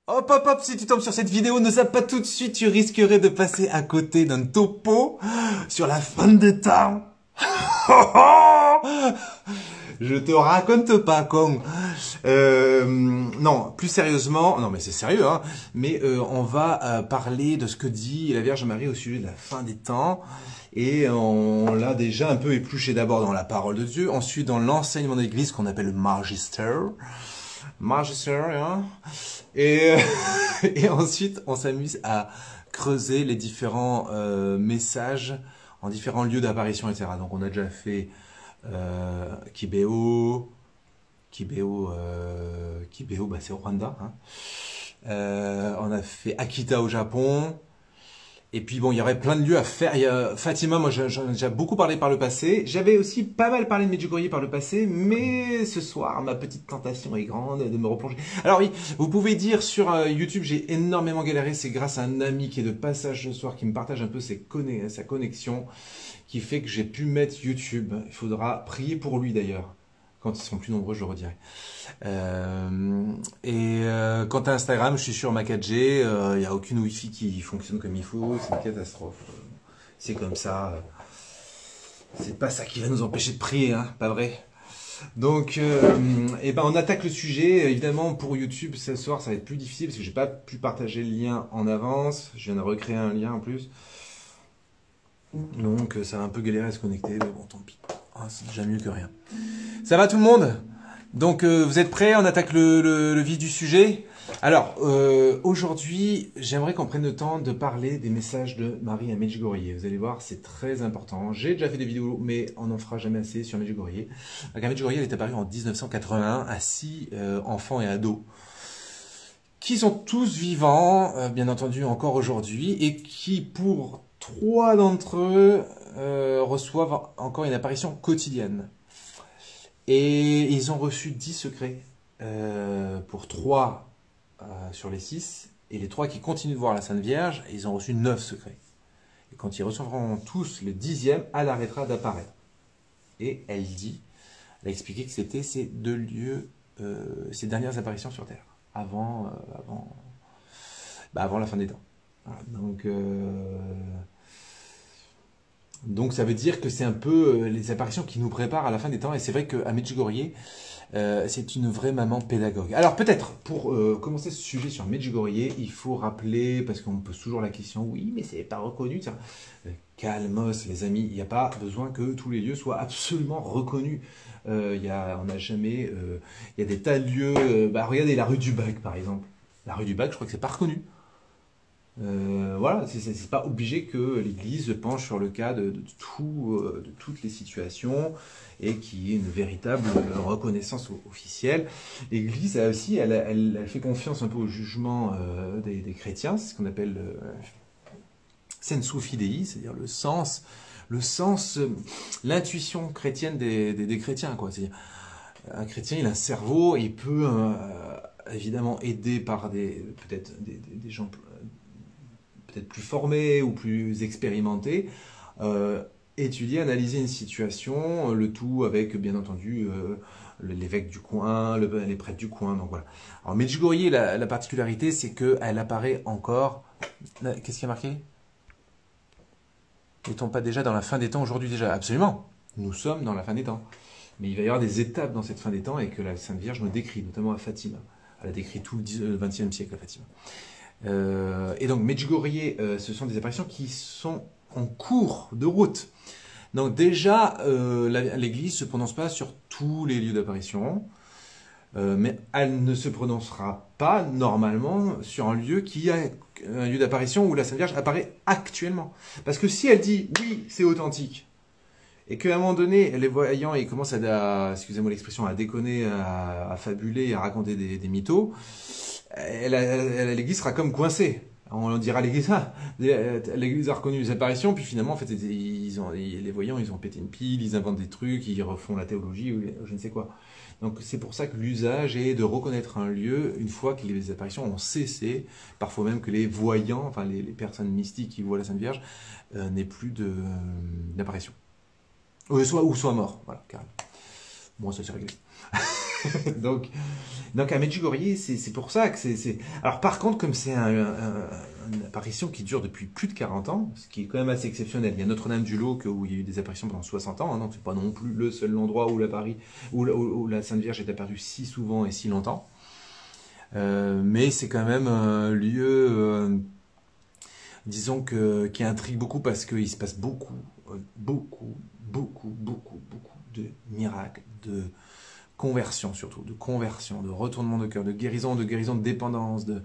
Hop hop hop, si tu tombes sur cette vidéo, ne zappe pas tout de suite, tu risquerais de passer à côté d'un topo sur la fin des temps. Je te raconte pas, con. Non, plus sérieusement, non mais c'est sérieux, hein. Mais on va parler de ce que dit la Vierge Marie au sujet de la fin des temps. Et on l'a déjà un peu épluché d'abord dans la parole de Dieu, ensuite dans l'enseignement de l'Église qu'on appelle le magister. Magister, hein. Et, et ensuite, on s'amuse à creuser les différents messages en différents lieux d'apparition, etc. Donc, on a déjà fait Kibéo, Kibéo, bah, c'est au Rwanda. Hein. On a fait Akita au Japon. Et puis bon, il y aurait plein de lieux à faire. Il y a Fatima, moi j'ai beaucoup parlé par le passé. J'avais aussi pas mal parlé de Medjugorje par le passé, mais ce soir, ma petite tentation est grande de me replonger. Alors oui, vous pouvez dire sur YouTube, j'ai énormément galéré. C'est grâce à un ami qui est de passage ce soir, qui me partage un peu sa connexion, qui fait que j'ai pu mettre YouTube. Il faudra prier pour lui d'ailleurs. Quand ils seront plus nombreux, je le redirai. Quant à Instagram, je suis sur ma 4G. Il n'y a aucune Wi-Fi qui fonctionne comme il faut. C'est une catastrophe. C'est comme ça. C'est pas ça qui va nous empêcher de prier, hein, pas vrai? Donc, on attaque le sujet. Évidemment, pour YouTube, ce soir, ça va être plus difficile parce que j'ai pas pu partager le lien en avance. Je viens de recréer un lien en plus. Donc, ça va un peu galérer à se connecter. Mais bon, tant pis. Ah, c'est déjà mieux que rien. Ça va tout le monde? Donc vous êtes prêts? On attaque le vif du sujet. Alors aujourd'hui, j'aimerais qu'on prenne le temps de parler des messages de Marie à Medjugorje. Vous allez voir, c'est très important. J'ai déjà fait des vidéos, mais on n'en fera jamais assez sur Medjugorje. Donc à Medjugorje, elle est apparue en 1981 à 6 enfants et ados qui sont tous vivants, bien entendu encore aujourd'hui, et qui pour 3 d'entre eux reçoivent encore une apparition quotidienne. Et ils ont reçu 10 secrets pour 3 sur les 6. Et les 3 qui continuent de voir la Sainte Vierge, ils ont reçu 9 secrets. Et quand ils recevront tous le 10e, elle arrêtera d'apparaître. Et elle a expliqué que c'était ces deux lieux, ces dernières apparitions sur Terre, avant la fin des temps. Voilà, donc ça veut dire que c'est un peu les apparitions qui nous préparent à la fin des temps. Et c'est vrai qu'à Medjugorje, c'est une vraie maman pédagogue. Alors peut-être, pour commencer ce sujet sur Medjugorje, il faut rappeler, parce qu'on me pose toujours la question, oui, mais c'est pas reconnu. Calmos, les amis, il n'y a pas besoin que tous les lieux soient absolument reconnus. On n'a jamais... Il y a des tas de lieux... regardez la rue du Bac, par exemple. La rue du Bac, je crois que c'est pas reconnu. Voilà, c'est pas obligé que l'Église se penche sur le cas de toutes les situations et qu'il y ait une véritable reconnaissance officielle. L'Église a aussi, elle fait confiance un peu au jugement des chrétiens, c'est ce qu'on appelle sensu fidei, c'est-à-dire l'intuition chrétienne des chrétiens, quoi. C'est-à-dire, un chrétien, il a un cerveau, et il peut évidemment aider par peut-être des gens peut-être plus formés ou plus expérimentés, étudier, analyser une situation, le tout avec bien entendu l'évêque du coin, les prêtres du coin. Donc voilà. Alors Medjugorje, la particularité, c'est qu'elle apparaît encore. Qu'est-ce qui a marqué? N'est-on pas déjà dans la fin des temps aujourd'hui déjà? Absolument. Nous sommes dans la fin des temps. Mais il va y avoir des étapes dans cette fin des temps et que la Sainte Vierge nous décrit, notamment à Fatima. Elle a décrit tout le XXe siècle à Fatima. Et donc Medjugorje, ce sont des apparitions qui sont en cours de route. Donc déjà, l'Église ne se prononce pas sur tous les lieux d'apparition, mais elle ne se prononcera pas normalement sur un lieu un lieu d'apparition où la Sainte Vierge apparaît actuellement. Parce que si elle dit oui, c'est authentique, et qu'à un moment donné, les voyants, ils commencent excusez-moi l'expression, à déconner, à fabuler, à raconter des mythos, l'Église sera comme coincée. On dira à l'Église, l'Église a reconnu les apparitions, puis finalement, en fait, les voyants, ils ont pété une pile, ils inventent des trucs, ils refont la théologie, ou je ne sais quoi. Donc c'est pour ça que l'usage est de reconnaître un lieu une fois que les apparitions ont cessé, parfois même que les voyants, enfin les personnes mystiques qui voient la Sainte Vierge, n'aient plus d'apparition. Ou soit mort, voilà, carrément. Moi, ça s'est réglé. donc à Medjugorje, c'est pour ça que c'est... Alors par contre, comme c'est une apparition qui dure depuis plus de 40 ans, ce qui est quand même assez exceptionnel. Il y a Notre-Dame-du-Lot où il y a eu des apparitions pendant 60 ans, hein, donc c'est pas non plus le seul endroit où où la Sainte Vierge est apparue si souvent et si longtemps. Mais c'est quand même un lieu, disons qui intrigue beaucoup parce qu'il se passe beaucoup de miracles, de conversion surtout, de conversion, de retournement de cœur, de guérison de dépendance, de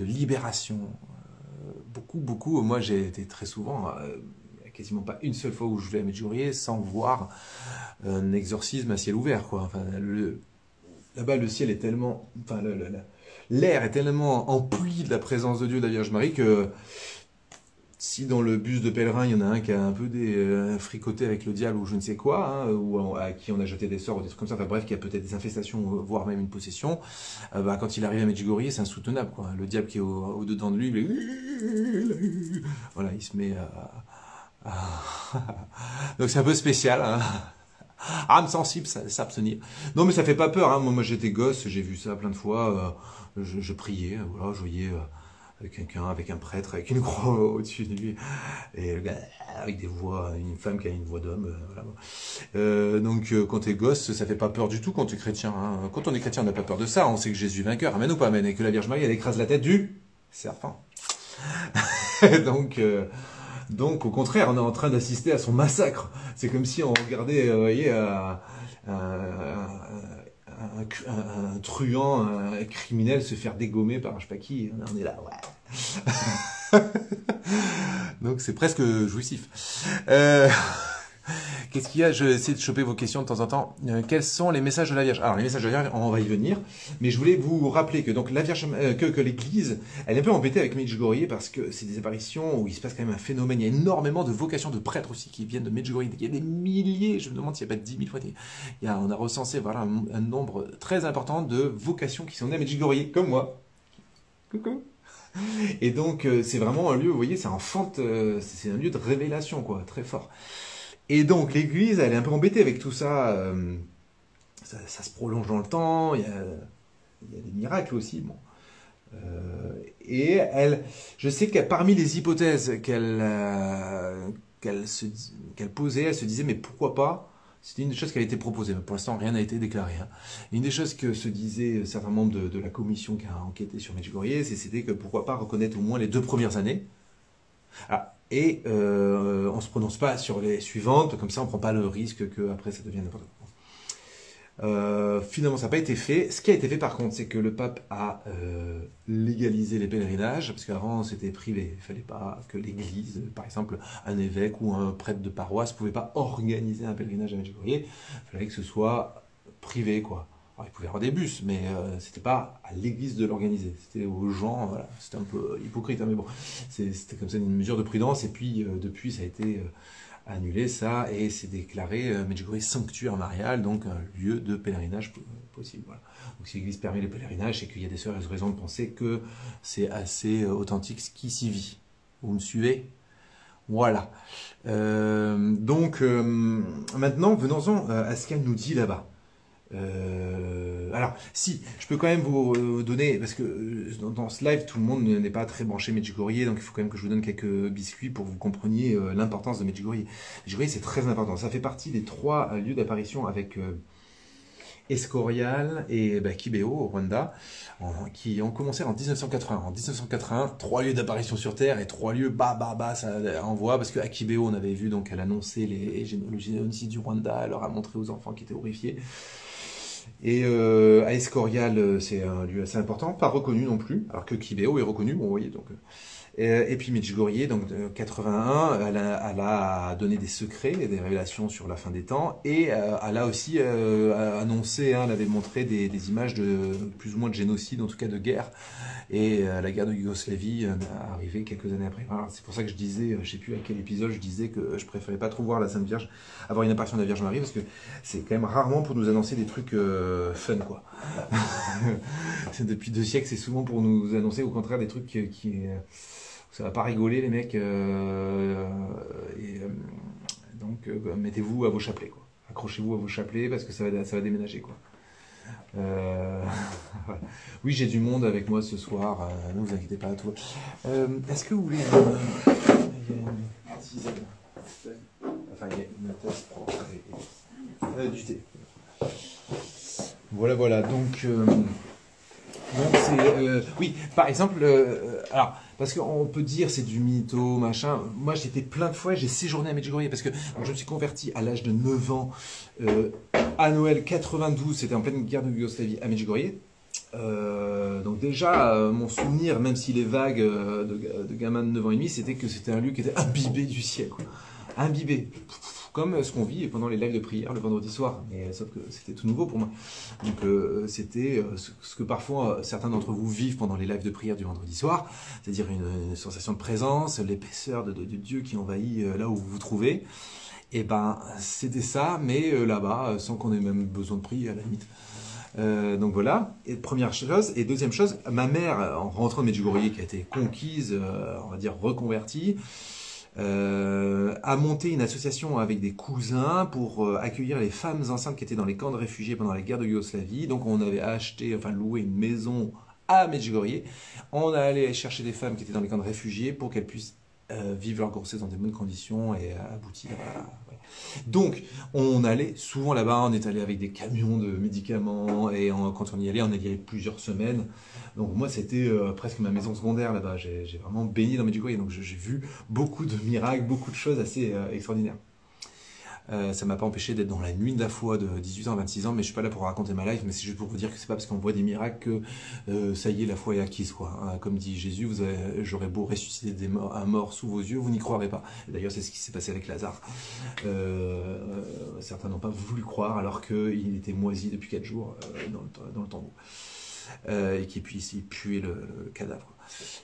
libération. Beaucoup. Moi, j'ai été très souvent, quasiment pas une seule fois où je vais à Medjugorje sans voir un exorcisme à ciel ouvert, quoi. Enfin, là-bas, le ciel est tellement, enfin, l'air est tellement empli de la présence de Dieu, de la Vierge Marie, que si dans le bus de pèlerin, il y en a un qui a un peu fricoté avec le diable ou je ne sais quoi, hein, ou à qui on a jeté des sorts ou des trucs comme ça, enfin bref, qui a peut-être des infestations, voire même une possession, quand il arrive à Medjugorje, c'est insoutenable, quoi. Le diable qui est au-dedans de lui, voilà, il se met donc c'est un peu spécial, hein. Âme sensible, s'abstenir. Non, mais ça fait pas peur, hein. Moi j'étais gosse, j'ai vu ça plein de fois, je priais, voilà, je voyais... avec quelqu'un, avec un prêtre, avec une croix au-dessus de lui, et le gars avec des voix, une femme qui a une voix d'homme, voilà. Donc quand t'es gosse, ça fait pas peur du tout quand t'es chrétien, hein. Quand on est chrétien, on n'a pas peur de ça, on sait que Jésus est vainqueur, amen ou pas amen, et que la Vierge Marie, elle écrase la tête du serpent. Donc au contraire, on est en train d'assister à son massacre. C'est comme si on regardait, vous voyez, un truand, un criminel se faire dégommer par je sais pas qui. On est là, ouais. Donc c'est presque jouissif. Qu'est-ce qu'il y a? Je vais essayer de choper vos questions de temps en temps. Quels sont les messages de la Vierge? Alors les messages de la Vierge, on va y venir. Mais je voulais vous rappeler que donc la Vierge, que l'Église, elle est un peu embêtée avec Medjugorje parce que c'est des apparitions où il se passe quand même un phénomène. Il y a énormément de vocations de prêtres aussi qui viennent de Medjugorje. Il y a des milliers, je me demande s'il n'y a pas 10 000 fois. On a recensé voilà un nombre très important de vocations qui sont nées à Medjugorje, comme moi. Coucou. Et donc c'est vraiment un lieu, vous voyez, c'est un lieu de révélation, quoi, très fort. Et donc l'Église, elle est un peu embêtée avec tout ça. Ça se prolonge dans le temps. Il y a des miracles aussi. Bon. Et je sais que parmi les hypothèses qu'elle posait, elle se disait mais pourquoi pas. C'était une des choses qui avait été proposée, mais pour l'instant rien n'a été déclaré. Hein. Une des choses que se disaient certains membres de la commission qui a enquêté sur Medjugorje, c'était que pourquoi pas reconnaître au moins les 2 premières années. Ah, et on ne se prononce pas sur les suivantes, comme ça on ne prend pas le risque qu'après ça devienne n'importe quoi. Finalement ça n'a pas été fait. Ce qui a été fait par contre, c'est que le pape a légalisé les pèlerinages, parce qu'avant c'était privé. Il ne fallait pas que l'église, par exemple un évêque ou un prêtre de paroisse, ne pouvait pas organiser un pèlerinage à Medjugorje. Il fallait que ce soit privé, quoi. Alors, il pouvait y avoir des bus, mais c'était pas à l'église de l'organiser. C'était aux gens, voilà. C'était un peu hypocrite, hein, mais bon. C'était comme ça une mesure de prudence, et puis depuis ça a été annulé, ça, et c'est déclaré Medjugorje sanctuaire marial, donc un lieu de pèlerinage possible. Voilà. Donc si l'église permet les pèlerinages, c'est qu'il y a des raisons de penser que c'est assez authentique ce qui s'y vit. Vous me suivez? Voilà. Maintenant, venons-en à ce qu'elle nous dit là-bas. Alors, si, je peux quand même vous donner, parce que dans ce live, tout le monde n'est pas très branché Medjugorje, donc il faut quand même que je vous donne quelques biscuits pour que vous compreniez l'importance de Medjugorje. Medjugorje, c'est très important. Ça fait partie des 3 lieux d'apparition avec Escorial et Kibeho au Rwanda, qui ont commencé en 1980. En 1980, 3 lieux d'apparition sur Terre et 3 lieux, ça envoie, parce qu'à Kibeho, on avait vu, donc elle annonçait le génocide du Rwanda, elle leur a montré aux enfants qui étaient horrifiés. Et à Escorial, c'est un lieu assez important, pas reconnu non plus, alors que Kibeho est reconnu, bon, vous voyez, donc... Et puis Medjugorje, donc 81, elle a donné des secrets, des révélations sur la fin des temps, et elle a aussi annoncé, hein, elle avait montré des images de plus ou moins de génocide, en tout cas de guerre, et la guerre de Yougoslavie est arrivée quelques années après. C'est pour ça que je disais, je sais plus à quel épisode, je disais que je préférais pas trop voir la Sainte Vierge, avoir une apparition de la Vierge Marie, parce que c'est quand même rarement pour nous annoncer des trucs fun, quoi. Depuis 2 siècles, c'est souvent pour nous annoncer au contraire des trucs qui ça va pas rigoler les mecs, donc mettez-vous à vos chapelets, quoi. accrochez-vous à vos chapelets parce que ça va déménager, quoi. Voilà. Oui, j'ai du monde avec moi ce soir, ne vous inquiétez pas, tout. Est-ce que vous voulez il y a une tisane. Enfin, il y a une tasse propre et du thé. Voilà. Donc c'est oui, par exemple, alors parce qu'on peut dire c'est du mytho, machin. Moi, j'étais plein de fois, j'ai séjourné à Medjugorje parce que donc, je me suis converti à l'âge de 9 ans à Noël 92. C'était en pleine guerre de Yougoslavie à Medjugorje. Donc déjà, mon souvenir, même s'il est vague de gamin de 9 ans et demi, c'était que c'était un lieu qui était imbibé du ciel, quoi. Imbibé. Comme ce qu'on vit pendant les lives de prière le vendredi soir, mais sauf que c'était tout nouveau pour moi. Donc c'était ce que parfois certains d'entre vous vivent pendant les lives de prière du vendredi soir, c'est-à-dire une sensation de présence, l'épaisseur de Dieu qui envahit là où vous vous trouvez. Et ben c'était ça, mais là-bas, sans qu'on ait même besoin de prier à la limite. Donc voilà, et première chose. Et deuxième chose, ma mère, en rentrant de Medjugorje, qui a été conquise, on va dire reconvertie, a monté une association avec des cousins pour accueillir les femmes enceintes qui étaient dans les camps de réfugiés pendant la guerre de Yougoslavie. Donc on avait loué une maison à Medjugorje. On allait chercher des femmes qui étaient dans les camps de réfugiés pour qu'elles puissent vivre leur grossesse dans des bonnes conditions et aboutir à... Ouais. Donc, on allait souvent là-bas, on est allé avec des camions de médicaments et quand on y allait plusieurs semaines. Donc moi, c'était presque ma maison secondaire là-bas. J'ai vraiment baigné dans Medjugorje, donc j'ai vu beaucoup de miracles, beaucoup de choses assez extraordinaires. Ça m'a pas empêché d'être dans la nuit de la foi de 18 ans à 26 ans, mais je suis pas là pour raconter ma life, mais c'est juste pour vous dire que c'est pas parce qu'on voit des miracles que ça y est, la foi est acquise, quoi. Comme dit Jésus, j'aurais beau ressusciter un mort sous vos yeux, vous n'y croirez pas. D'ailleurs, c'est ce qui s'est passé avec Lazare. Certains n'ont pas voulu croire alors qu'il était moisi depuis 4 jours dans le tombeau. Et qu'il puisse puer le cadavre.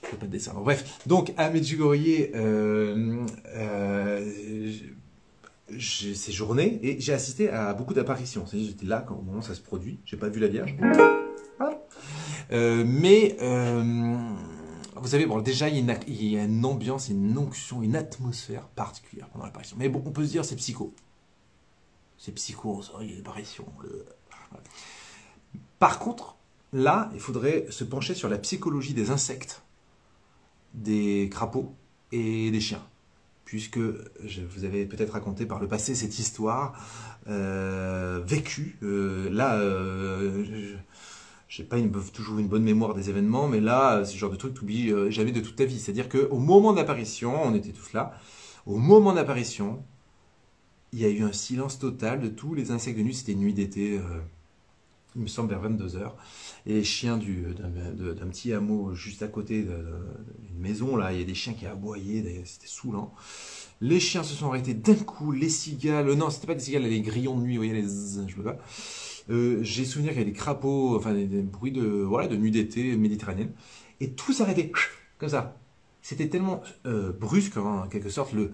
Je fais pas de dessin. Bref, donc à Medjugorje, j'ai séjourné et j'ai assisté à beaucoup d'apparitions. J'étais là au moment où ça se produit. J'ai pas vu la Vierge. Voilà. Vous savez, bon, déjà, il y a une ambiance, une onction, une atmosphère particulière pendant l'apparition. Mais bon, on peut se dire c'est psycho. C'est psycho, il y a une apparition. Voilà. Par contre, là, il faudrait se pencher sur la psychologie des insectes, des crapauds et des chiens. Puisque je vous avais peut-être raconté par le passé cette histoire vécue. J'ai pas toujours une bonne mémoire des événements, mais là, c'est le genre de truc que tu oublies jamais de toute ta vie. C'est-à-dire qu'au moment de l'apparition, on était tous là, au moment de l'apparition, il y a eu un silence total de tous les insectes de nuit. C'était une nuit d'été, il me semble vers 22 h. Et les chiens d'un petit hameau juste à côté d'une maison, là, il y a des chiens qui aboyaient, c'était saoulant. Les chiens se sont arrêtés d'un coup, les cigales, non, c'était pas des cigales, les grillons de nuit, vous voyez, je veux pas. J'ai souvenir qu'il y avait des crapauds, enfin des bruits de nuit d'été méditerranéenne, et tout s'arrêtait comme ça. C'était tellement brusque, hein, en quelque sorte, le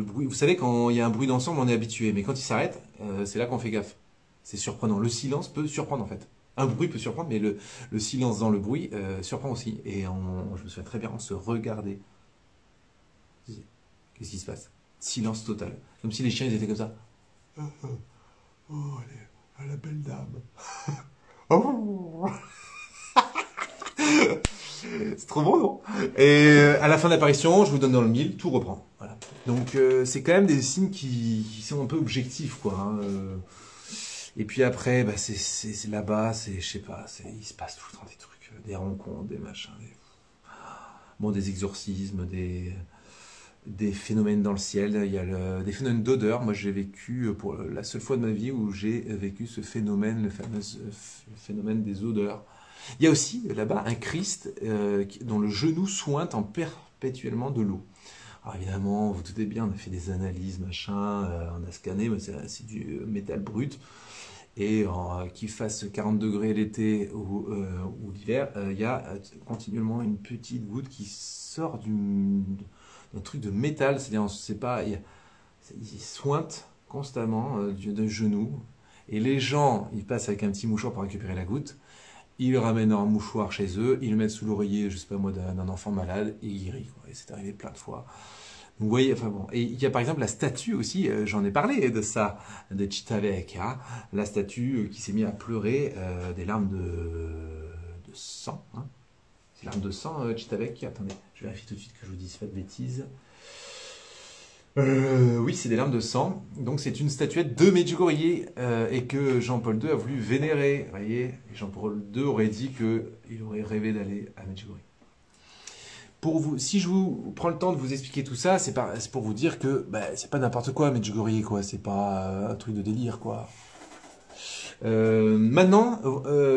bruit. Vous savez, quand il y a un bruit d'ensemble, on est habitué, mais quand il s'arrête, c'est là qu'on fait gaffe. C'est surprenant. Le silence peut surprendre en fait. Un bruit peut surprendre, mais le silence dans le bruit surprend aussi. Et je me souviens très bien, on se regardait. Qu'est-ce qui se passe? Silence total. Comme si les chiens ils étaient comme ça. Oh, la belle dame. Oh. C'est trop bon, non? Et à la fin de l'apparition, je vous donne dans le mille, tout reprend. Voilà. Donc c'est quand même des signes qui sont un peu objectifs, quoi. Hein. Et puis après, bah, c'est là-bas, je sais pas, il se passe tout le temps des trucs, des rencontres, des machins, des exorcismes, des phénomènes dans le ciel, il y a des phénomènes d'odeur. Moi, j'ai vécu, pour la seule fois de ma vie où j'ai vécu ce phénomène, le fameux phénomène des odeurs. Il y a aussi là-bas un Christ dont le genou sointe en perpétuellement de l'eau. Alors évidemment, vous doutez bien, on a fait des analyses, machin, on a scanné, mais c'est du métal brut. Et qu'il fasse 40 degrés l'été ou l'hiver, il y a continuellement une petite goutte qui sort d'un truc de métal, c'est-à-dire on ne sait pas, il sointe constamment d'un genou, et les gens, ils passent avec un petit mouchoir pour récupérer la goutte, ils le ramènent en mouchoir chez eux, ils le mettent sous l'oreiller, je sais pas moi, d'un enfant malade, et ils rient, quoi. Et c'est arrivé plein de fois. Vous voyez, enfin bon. Et il y a par exemple la statue aussi, j'en ai parlé de ça, de Chittavekka, la statue qui s'est mise à pleurer des larmes de sang. Hein. C'est larmes de sang, Chittavekka. Attendez, je vérifie tout de suite que je vous dise pas de bêtises. Oui, c'est des larmes de sang. Donc c'est une statuette de Medjugorje et que Jean-Paul II a voulu vénérer. Vous voyez, et Jean-Paul II aurait dit qu'il aurait rêvé d'aller à Medjugorje. Pour vous, si je vous prends le temps de vous expliquer tout ça, c'est pour vous dire que c'est pas n'importe quoi Medjugorje, quoi. C'est pas un truc de délire, quoi. Maintenant,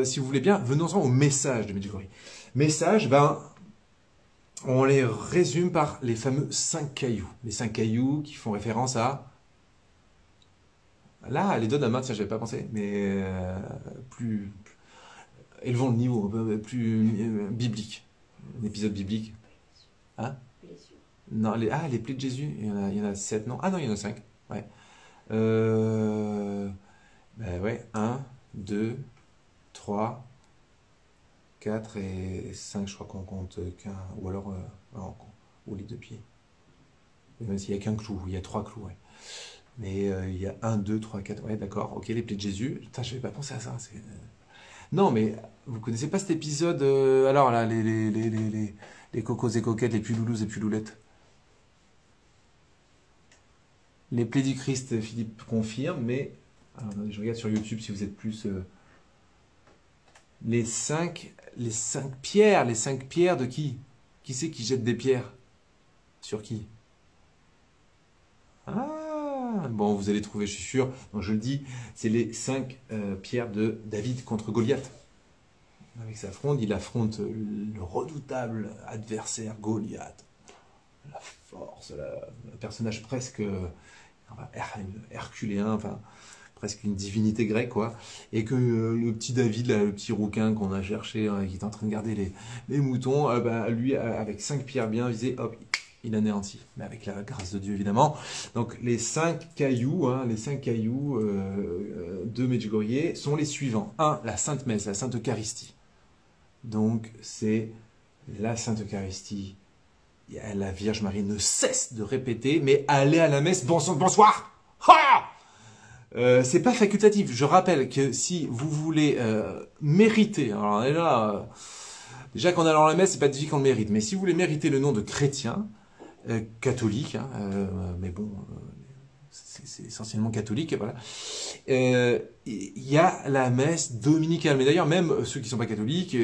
si vous voulez bien, venons-en au message de Medjugorje. Message, on les résume par les fameux 5 cailloux. Les 5 cailloux qui font référence à... Là, les donne la main, tiens, je n'avais pas pensé, mais plus... Élevons le niveau, plus biblique. Un épisode biblique. Hein? Non, les plaies de Jésus, il y en a 7, non? Ah non, il y en a 5. Ouais. Ouais, 1, 2, 3... 4 et 5, je crois qu'on compte qu'un, ou alors ou les 2 pieds. Même s'il n'y a qu'un clou, il y a 3 clous, ouais. Mais il y a 1, 2, 3, 4, ouais, d'accord, ok, les plaies de Jésus. Putain, je n'avais pas pensé à ça. Non, mais vous connaissez pas cet épisode, alors là, les cocos et coquettes, les puloulous et puloulettes. Les plaies du Christ, Philippe confirme, mais... Alors, attendez, je regarde sur YouTube si vous êtes plus... Les 5 pierres, les 5 pierres de qui? Qui c'est qui jette des pierres? Sur qui? Ah, bon, vous allez trouver, je suis sûr. Donc je le dis, c'est les 5 pierres de David contre Goliath. Avec sa fronde, il affronte le redoutable adversaire Goliath. La force, le personnage presque herculéen, enfin... presque une divinité grecque, quoi, et que le petit David, là, le petit rouquin qu'on a cherché, qui est en train de garder les moutons, lui, avec 5 pierres bien visées, hop, il anéantit, mais avec la grâce de Dieu, évidemment. Donc, les 5 cailloux, de Medjugorje sont les suivants. 1, la Sainte Messe, la Sainte Eucharistie. Donc, c'est la Sainte Eucharistie. La Vierge Marie ne cesse de répéter, mais allez à la messe, bonsoir. Ha! C'est pas facultatif. Je rappelle que si vous voulez mériter, alors là, déjà qu'en allant à la messe, c'est pas difficile qu'on le mérite, mais si vous voulez mériter le nom de chrétien, catholique, hein, mais bon, c'est essentiellement catholique, voilà, il y a la messe dominicale. Mais d'ailleurs, même ceux qui sont pas catholiques,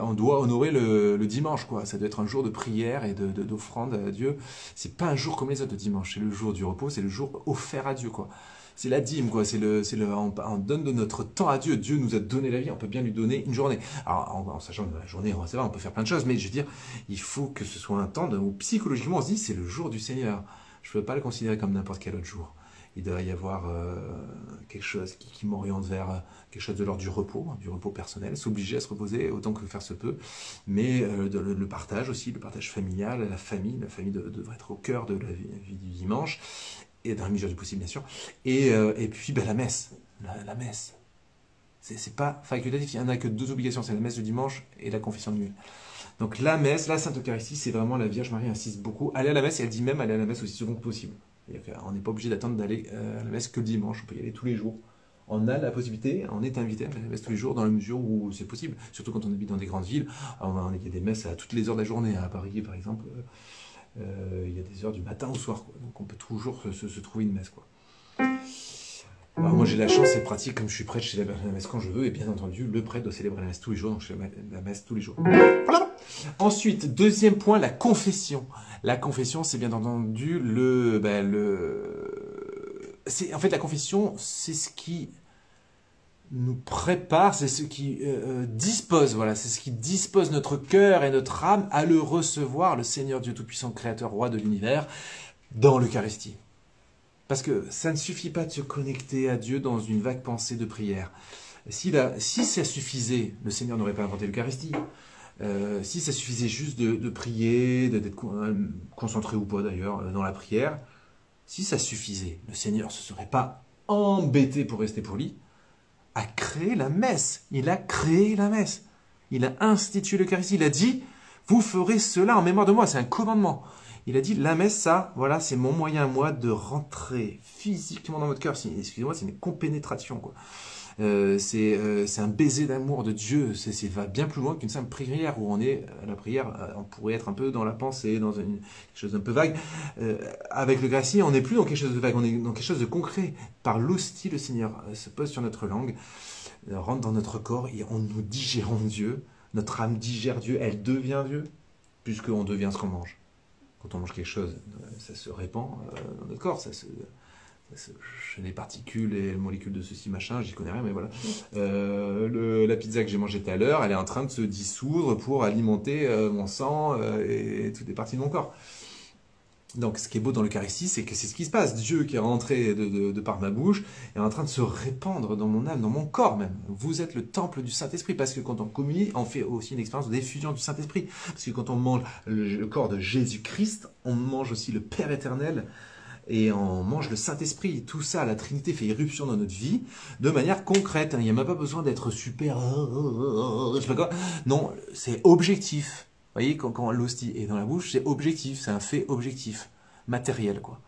on doit honorer le dimanche, quoi. Ça doit être un jour de prière et d'offrande à Dieu. C'est pas un jour comme les autres de dimanche, c'est le jour du repos, c'est le jour offert à Dieu, quoi. C'est la dîme, quoi. On donne de notre temps à Dieu. Dieu nous a donné la vie, on peut bien lui donner une journée. Alors, en sachant que la journée, ça va, on peut faire plein de choses, mais je veux dire, il faut que ce soit un temps où psychologiquement on se dit, c'est le jour du Seigneur. Je ne peux pas le considérer comme n'importe quel autre jour. Il doit y avoir quelque chose qui m'oriente vers quelque chose de l'ordre du repos personnel, s'obliger à se reposer autant que faire se peut, mais le partage aussi, le partage familial, la famille devrait être au cœur de la vie du dimanche, et dans la mesure du possible, bien sûr. Et puis, la messe. La messe. C'est pas facultatif. Il n'y en a que 2 obligations. C'est la messe du dimanche et la confession de nuit. Donc, la messe, la Sainte Eucharistie, c'est vraiment la Vierge Marie insiste beaucoup. Aller à la messe, et elle dit même aller à la messe aussi souvent que possible. On n'est pas obligé d'attendre d'aller à la messe que le dimanche. On peut y aller tous les jours. On a la possibilité, on est invité à la messe tous les jours dans la mesure où c'est possible. Surtout quand on habite dans des grandes villes. Alors, il y a des messes à toutes les heures de la journée. À Paris, par exemple... il y a des heures du matin au soir, quoi. Donc on peut toujours se trouver une messe, quoi. Alors moi j'ai la chance, c'est pratique, comme je suis prêtre, je célèbre la messe quand je veux, et bien entendu le prêtre doit célébrer la messe tous les jours, donc je célèbre la messe tous les jours. Voilà. Ensuite, deuxième point, la confession. La confession, c'est bien entendu en fait la confession, c'est ce qui nous prépare, c'est ce qui dispose, voilà, c'est ce qui dispose notre cœur et notre âme à le recevoir, le Seigneur Dieu Tout-Puissant, Créateur, Roi de l'univers, dans l'Eucharistie. Parce que ça ne suffit pas de se connecter à Dieu dans une vague pensée de prière. Si ça suffisait, le Seigneur n'aurait pas inventé l'Eucharistie. Si ça suffisait juste de prier, d'être concentré ou pas d'ailleurs dans la prière, si ça suffisait, le Seigneur ne se serait pas embêté pour rester poli à créer la messe. Il a créé la messe. Il a institué l'Eucharistie. Il a dit, vous ferez cela en mémoire de moi. C'est un commandement. Il a dit, la messe, ça, voilà, c'est mon moyen à moi de rentrer physiquement dans votre cœur. Excusez-moi, c'est une compénétration, quoi. C'est un baiser d'amour de Dieu. C'est va bien plus loin qu'une simple prière où on est à la prière, on pourrait être un peu dans la pensée, dans quelque chose d'un peu vague. Avec l'Eucharistie, on n'est plus dans quelque chose de vague, on est dans quelque chose de concret. Par l'hostie, le Seigneur se pose sur notre langue, rentre dans notre corps et on nous digérons Dieu. Notre âme digère Dieu, elle devient Dieu, puisqu'on devient ce qu'on mange. Quand on mange quelque chose, ça se répand dans notre corps, les particules et les molécules de ceci, machin, j'y connais rien, mais voilà. La pizza que j'ai mangée tout à l'heure, elle est en train de se dissoudre pour alimenter mon sang et toutes les parties de mon corps. Donc, ce qui est beau dans l'Eucharistie, c'est que c'est ce qui se passe. Dieu qui est rentré de par ma bouche est en train de se répandre dans mon âme, dans mon corps même. Vous êtes le temple du Saint-Esprit, parce que quand on communie, on fait aussi une expérience d'effusion du Saint-Esprit. Parce que quand on mange le corps de Jésus-Christ, on mange aussi le Père éternel, et on mange le Saint-Esprit. Tout ça, la Trinité fait irruption dans notre vie de manière concrète. Il n'y a même pas besoin d'être super... je sais pas quoi. Non, c'est objectif. Vous voyez, quand l'hostie est dans la bouche, c'est objectif, c'est un fait objectif, matériel, quoi.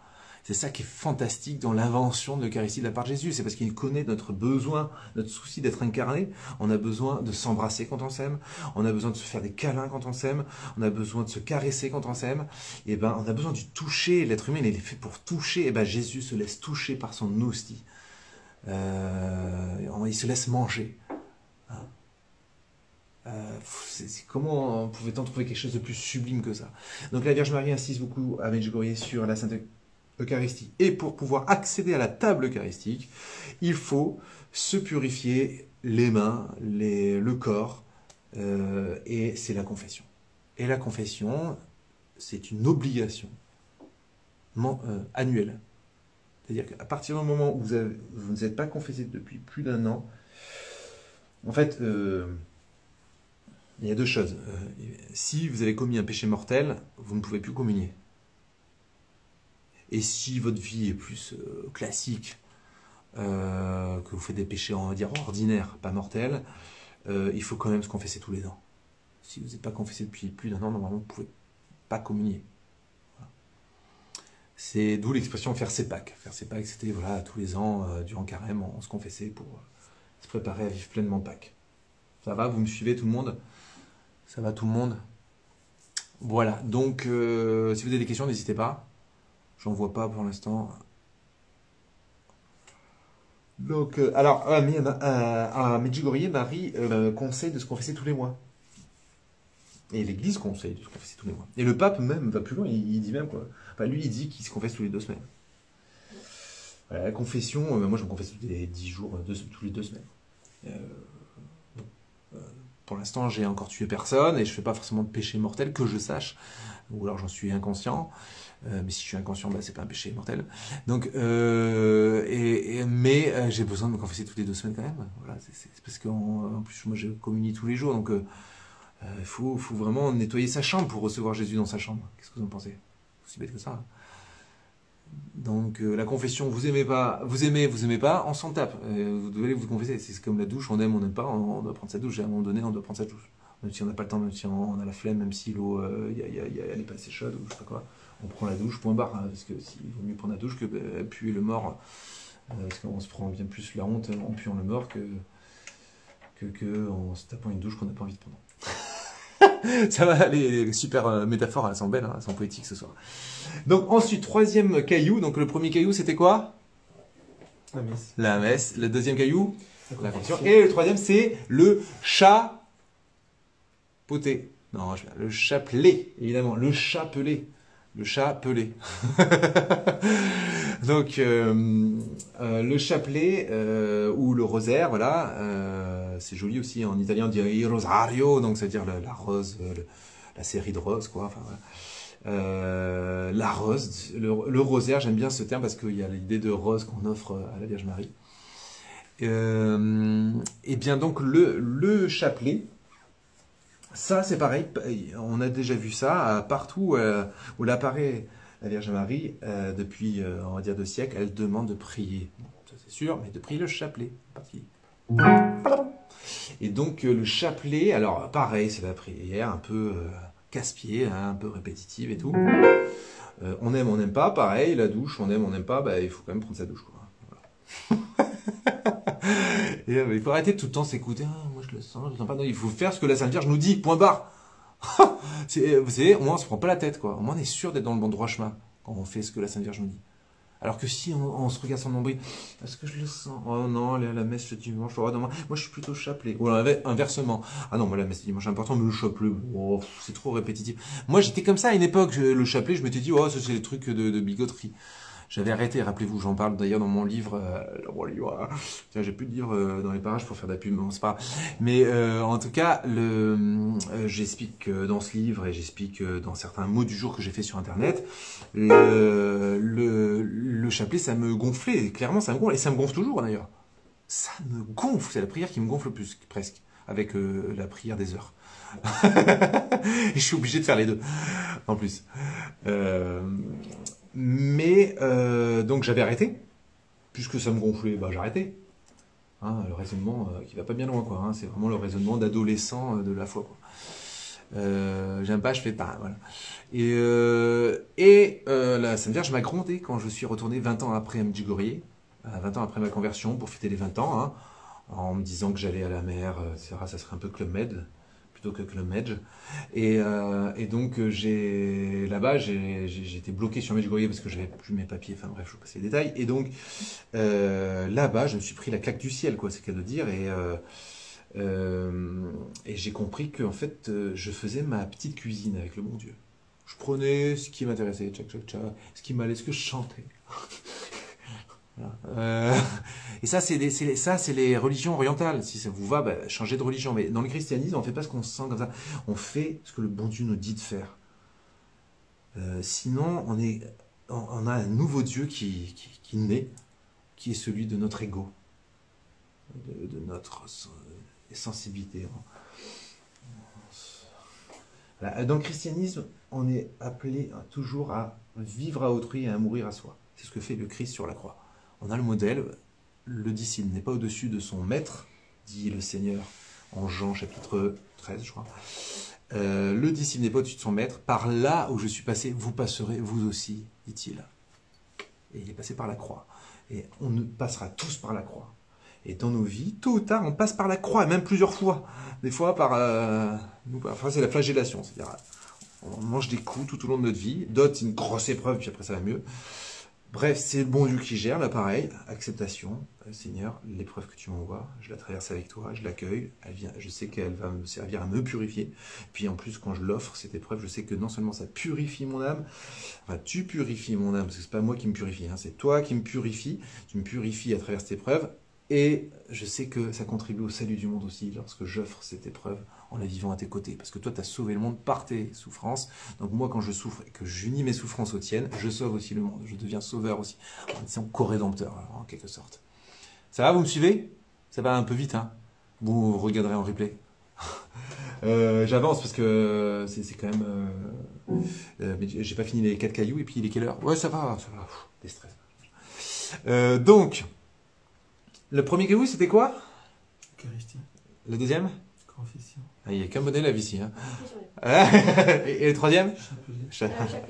C'est ça qui est fantastique dans l'invention de l'Eucharistie de la part de Jésus. C'est parce qu'il connaît notre besoin, notre souci d'être incarné. On a besoin de s'embrasser quand on s'aime. On a besoin de se faire des câlins quand on s'aime. On a besoin de se caresser quand on s'aime. Et ben, on a besoin du toucher. L'être humain, il est fait pour toucher. Et ben, Jésus se laisse toucher par son hostie. Il se laisse manger. Comment pouvait-on trouver quelque chose de plus sublime que ça? Donc la Vierge Marie insiste beaucoup à Medjugorje sur la Sainte Eucharistie. Et pour pouvoir accéder à la table eucharistique, il faut se purifier les mains, le corps, et c'est la confession. Et la confession, c'est une obligation annuelle. C'est-à-dire qu'à partir du moment où vous ne êtes pas confessé depuis plus d'un an, en fait... il y a deux choses. Si vous avez commis un péché mortel, vous ne pouvez plus communier. Et si votre vie est plus classique, que vous faites des péchés, on va dire, ordinaires, pas mortels, il faut quand même se confesser tous les ans. Si vous n'êtes pas confessé depuis plus d'un an, normalement, vous ne pouvez pas communier. Voilà. C'est d'où l'expression faire ses Pâques. Faire ses Pâques, c'était voilà, tous les ans, durant Carême, on se confessait pour se préparer à vivre pleinement Pâques. Ça va, vous me suivez tout le monde? Ça va tout le monde? Voilà, donc si vous avez des questions, n'hésitez pas. J'en vois pas pour l'instant. Donc, alors, à Medjugorje, Marie conseille de se confesser tous les mois. Et l'Église conseille de se confesser tous les mois. Et le pape même va plus loin, il dit même quoi. Enfin, lui, il dit qu'il se confesse tous les 2 semaines. Voilà, la confession, moi je me confesse tous les 10 jours, tous les 2 semaines. Pour l'instant, j'ai encore tué personne et je ne fais pas forcément de péché mortel que je sache, ou alors j'en suis inconscient. Mais si je suis inconscient, bah, c'est pas un péché mortel. Donc, mais j'ai besoin de me confesser toutes les 2 semaines quand même. Voilà, c'est parce qu'en plus, moi, je communie tous les jours, donc il faut vraiment nettoyer sa chambre pour recevoir Jésus dans sa chambre. Qu'est-ce que vous en pensez? C'est aussi bête que ça. Donc la confession, vous aimez, vous aimez pas, on s'en tape. Vous devez vous confesser. C'est comme la douche, on aime, on n'aime pas, on doit prendre sa douche. À un moment donné, on doit prendre sa douche. Même si on n'a pas le temps, même si on a la flemme, même si l'eau, elle est pas assez chaude ou je sais pas quoi. On prend la douche, point barre. Hein, parce que il vaut mieux prendre la douche que puer le mort. Parce qu'on se prend bien plus la honte en puant le mort que en se tapant une douche qu'on n'a pas envie de prendre. Ça va, les super métaphores, elles sont belles, hein, elles sont poétiques ce soir. Donc ensuite, 3e caillou. Donc le premier caillou, c'était quoi? La messe. La messe. Le 2e caillou, la confession. Et le 3e, c'est le chapeauté. Non, le chapelet, évidemment. Le chapelet. Le chapelet. Donc le chapelet ou le rosaire, voilà. C'est joli aussi. En italien, on dirait il rosario, donc c'est-à-dire la rose, la série de roses, quoi. Enfin, voilà. La rose, le rosaire, j'aime bien ce terme parce qu'il y a l'idée de rose qu'on offre à la Vierge Marie. Et bien donc le chapelet, ça c'est pareil, on a déjà vu ça partout où apparaît la Vierge Marie depuis on va dire 2 siècles, elle demande de prier, bon, ça c'est sûr, mais de prier le chapelet. Et donc le chapelet, alors pareil, c'est la prière un peu casse-pied, hein, un peu répétitive et tout. On n'aime pas, pareil, la douche, on n'aime pas, bah, il faut quand même prendre sa douche, quoi. Voilà. Et, il faut arrêter de tout le temps s'écouter, ah, moi je le sens pas, non, il faut faire ce que la Sainte Vierge nous dit, point barre. Vous savez, au moins on se prend pas la tête, quoi. Au moins on est sûr d'être dans le bon droit chemin quand on fait ce que la Sainte Vierge nous dit. Alors que si on se regarde son nombril, est-ce que je le sens? Oh non, aller à la messe le dimanche, moi je suis plutôt chapelet. Ou inversement. Ah non, moi la messe le dimanche c'est important, mais le chapelet, oh, c'est trop répétitif. Moi j'étais comme ça à une époque, le chapelet, je m'étais dit, oh, ça c'est des trucs de bigoterie. J'avais arrêté, rappelez-vous, j'en parle d'ailleurs dans mon livre, tiens, j'ai plus de livre dans les parages pour faire de la pub, bon, c'est pas grave. Mais en tout cas, j'explique dans ce livre et j'explique dans certains mots du jour que j'ai fait sur Internet, le chapelet, ça me gonflait, clairement ça me gonfle, et ça me gonfle toujours d'ailleurs. Ça me gonfle, c'est la prière qui me gonfle le plus, presque, avec la prière des heures. Et je suis obligé de faire les deux, en plus. Donc j'avais arrêté, puisque ça me gonflait, bah j'arrêtais. Hein, le raisonnement qui va pas bien loin, quoi. Hein, c'est vraiment le raisonnement d'adolescent de la foi, quoi. J'aime pas, je fais pas, voilà. La Sainte Vierge m'a grondé quand je suis retourné 20 ans après à Medjugorje, 20 ans après ma conversion, pour fêter les 20 ans, hein, en me disant que j'allais à la mer, etc. Ça serait un peu Club Med que Club Med. Et donc là-bas j'ai été bloqué sur Medjugorje parce que j'avais plus mes papiers, enfin bref, je vous passe les détails. Et donc là-bas je me suis pris la claque du ciel, quoi, c'est le cas de dire. Et j'ai compris que en fait je faisais ma petite cuisine avec le bon Dieu. Je prenais ce qui m'intéressait, tchac tchac tchac, ce qui m'allait, ce que je chantais. Voilà. Et ça, c'est les religions orientales. Si ça vous va, bah, changez de religion. Mais dans le christianisme, on ne fait pas ce qu'on se sent comme ça. On fait ce que le bon Dieu nous dit de faire. Sinon, on a un nouveau Dieu qui naît, qui est celui de notre ego, de notre sensibilité. Voilà. Dans le christianisme, on est appelé toujours à vivre à autrui et à mourir à soi. C'est ce que fait le Christ sur la croix. On a le modèle, le disciple n'est pas au-dessus de son maître, dit le Seigneur en Jean chapitre 13, je crois. Le disciple n'est pas au-dessus de son maître. Par là où je suis passé, vous passerez vous aussi, dit-il. Et il est passé par la croix. Et on passera tous par la croix. Et dans nos vies, tôt ou tard, on passe par la croix, même plusieurs fois. Des fois, enfin, c'est la flagellation. C'est-à-dire, on mange des coups tout au long de notre vie. D'autres, c'est une grosse épreuve, puis après, ça va mieux. Bref, c'est le bon Dieu qui gère, là pareil, acceptation, Seigneur, l'épreuve que tu m'envoies, je la traverse avec toi, je l'accueille, je sais qu'elle va me servir à me purifier, puis en plus quand je l'offre, cette épreuve, je sais que non seulement ça purifie mon âme, enfin tu purifies mon âme, parce que c'est pas moi qui me purifie, hein, c'est toi qui me purifies, tu me purifies à travers cette épreuve, et je sais que ça contribue au salut du monde aussi, lorsque j'offre cette épreuve en la vivant à tes côtés, parce que toi tu as sauvé le monde par tes souffrances, donc moi quand je souffre et que j'unis mes souffrances aux tiennes, je sauve aussi le monde, je deviens sauveur aussi, en étant co-rédempteur en quelque sorte. Ça va, vous me suivez? Ça va un peu vite, hein? Vous regarderez en replay. J'avance parce que c'est quand même... mais j'ai pas fini les 4 cailloux et puis il est quelle heure? Ouais, ça va, pff, des stress. Donc, le premier caillou c'était quoi? Eucharistie. Le deuxième? Confession. Ah, il n'y a qu'un bon élève ici. Hein. Et le troisième? Chapelet.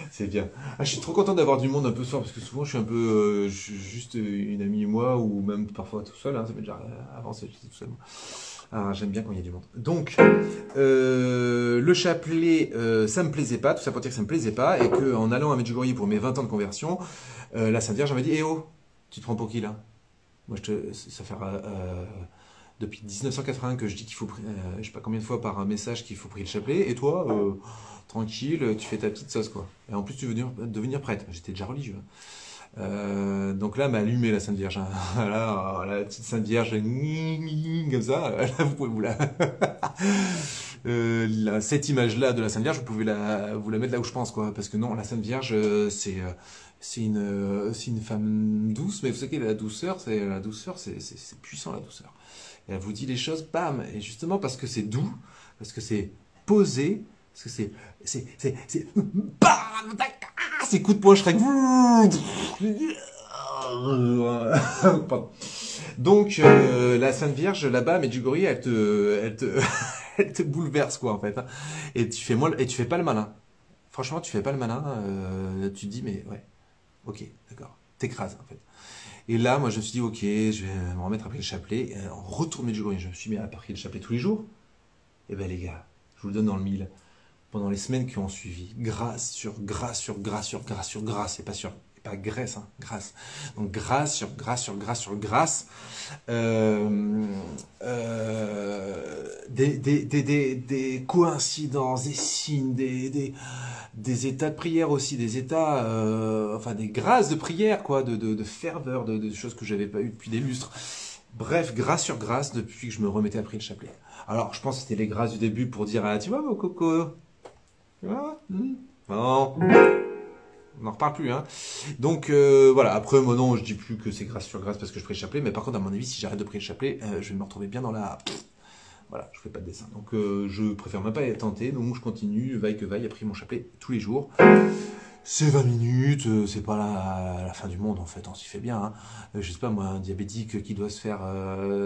C'est bien. Ah, je suis trop content d'avoir du monde un peu ce soir, parce que souvent je suis un peu juste une amie et moi, ou même parfois tout seul. Hein, ça m'est déjà avancé, j'étais tout seul. Ah, j'aime bien quand il y a du monde. Donc, le chapelet, ça me plaisait pas, tout ça pour dire que ça me plaisait pas, et qu'en allant à Medjugorje pour mes 20 ans de conversion, la Sainte Vierge m'a dit, eh oh, tu te prends pour qui là? Moi, ça fait... depuis 1980 que je dis qu'il faut, je sais pas combien de fois par un message qu'il faut prier le chapelet, et toi, tranquille, tu fais ta petite sauce, quoi. Et en plus, tu veux devenir prêtre. J'étais déjà religieux. Donc là, m'a allumé la Sainte Vierge. Là, la petite Sainte Vierge, comme ça, là, vous pouvez cette image-là de la Sainte Vierge, vous pouvez vous la mettre là où je pense, quoi. Parce que non, la Sainte Vierge, c'est une femme douce, mais vous savez que la douceur, c'est puissant, la douceur. Et elle vous dit les choses, bam. Et justement parce que c'est doux, parce que c'est posé, parce que c'est bam, ces coups de poing Shrek. Pardon. Donc, la Sainte Vierge, là-bas, Medjugorje, elle te bouleverse, quoi, en fait. Hein. Et tu fais pas le malin. Franchement, tu fais pas le malin. Tu te dis, mais ouais, ok, d'accord. T'écrases, en fait. Et là, moi, je me suis dit, ok, je vais me remettre après le chapelet. Et on retourne Medjugorje. Je me suis mis à prier le chapelet tous les jours. Et ben, les gars, je vous le donne dans le mille. Pendant les semaines qui ont suivi, grâce sur grâce sur grâce sur grâce sur grâce, et pas Grèce, hein, grâce. Donc grâce sur grâce sur grâce sur grâce, des coïncidences, des signes, des états de prière aussi, des états, enfin des grâces de prière, quoi, de ferveur, de choses que j'avais pas eues depuis des lustres. Bref, grâce sur grâce depuis que je me remettais à prier le chapelet. Alors, je pense que c'était les grâces du début pour dire, ah, tu vois, mon coco, tu vois, non, on n'en reparle plus, hein. Donc, voilà, après, moi, non, je dis plus que c'est grâce sur grâce parce que je prie le chapelet, mais par contre, à mon avis, si j'arrête de prier le chapelet, je vais me retrouver bien dans la... Voilà, je fais pas de dessin. Donc, je préfère même pas être tenté, donc je continue, vaille que vaille, à prier mon chapelet tous les jours. C'est 20 minutes, c'est pas la fin du monde en fait, on s'y fait bien. Hein. Je sais pas moi, un diabétique qui doit se faire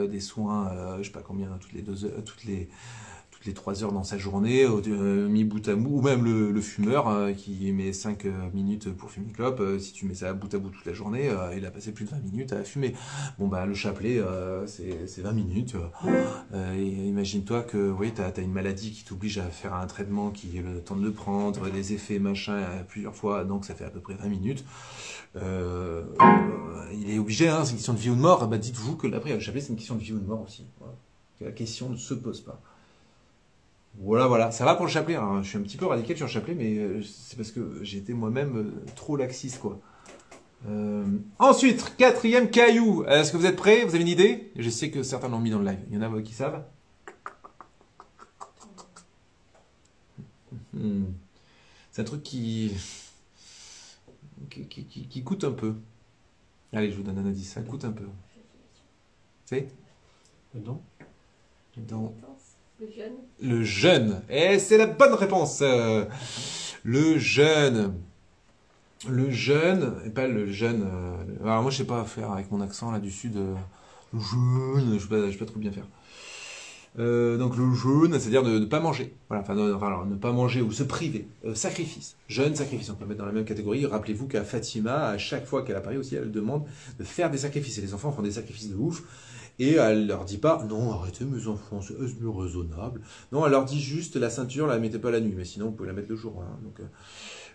des soins, je sais pas combien, toutes les 3 heures dans sa journée, mis bout à bout, ou même le fumeur qui met 5 minutes pour fumer une clope, si tu mets ça bout à bout toute la journée, il a passé plus de 20 minutes à fumer. Bon bah le chapelet, c'est 20 minutes. Imagine-toi que oui, tu as une maladie qui t'oblige à faire un traitement qui est le temps de le prendre, des effets machin plusieurs fois, donc ça fait à peu près 20 minutes. Il est obligé, hein, c'est une question de vie ou de mort. Bah, dites-vous que l'après, le chapelet, c'est une question de vie ou de mort aussi. Voilà. La question ne se pose pas. Voilà, voilà. Ça va pour le chapelet. Hein. Je suis un petit peu radical sur le chapelet, mais c'est parce que j'ai été moi-même trop laxiste, quoi. Ensuite, 4e caillou. Est-ce que vous êtes prêts? Vous avez une idée? Je sais que certains l'ont mis dans le live. Il y en a qui savent? C'est un truc qui coûte un peu. Allez, je vous donne un indice. Ça coûte un peu. C'est? Dedans. Le jeûne. Le jeûne. Et c'est la bonne réponse. Le jeûne. Le jeûne, et pas le jeûne. Alors moi je sais pas faire avec mon accent là du sud. Le jeûne, je sais pas trop bien faire. Donc le jeûne, c'est-à-dire de ne pas manger. Voilà, enfin alors, ne pas manger ou se priver. Sacrifice. Jeûne, sacrifice. On peut mettre dans la même catégorie. Rappelez-vous qu'à Fatima, à chaque fois qu'elle apparaît aussi, elle demande de faire des sacrifices. Et les enfants font des sacrifices de ouf. Et elle leur dit pas, non, arrêtez mes enfants, c'est mieux raisonnable. Non, elle leur dit juste, la ceinture, la mettez pas la nuit, mais sinon, vous pouvez la mettre le jour. Hein. Donc,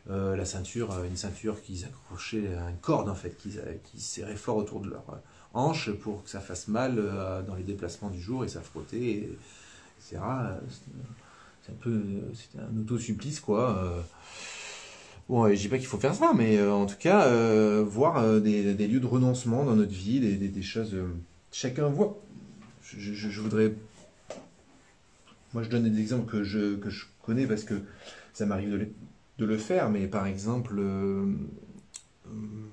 la ceinture, une ceinture qu'ils accrochaient à une corde, en fait, qui serrait fort autour de leur hanche pour que ça fasse mal dans les déplacements du jour, et ça frottait, etc. C'était un auto-supplice, quoi. Bon, je dis pas qu'il faut faire ça, mais en tout cas, voir des lieux de renoncement dans notre vie, des choses... chacun voit. Je voudrais... Moi, je donne des exemples que je connais parce que ça m'arrive de le faire, mais par exemple,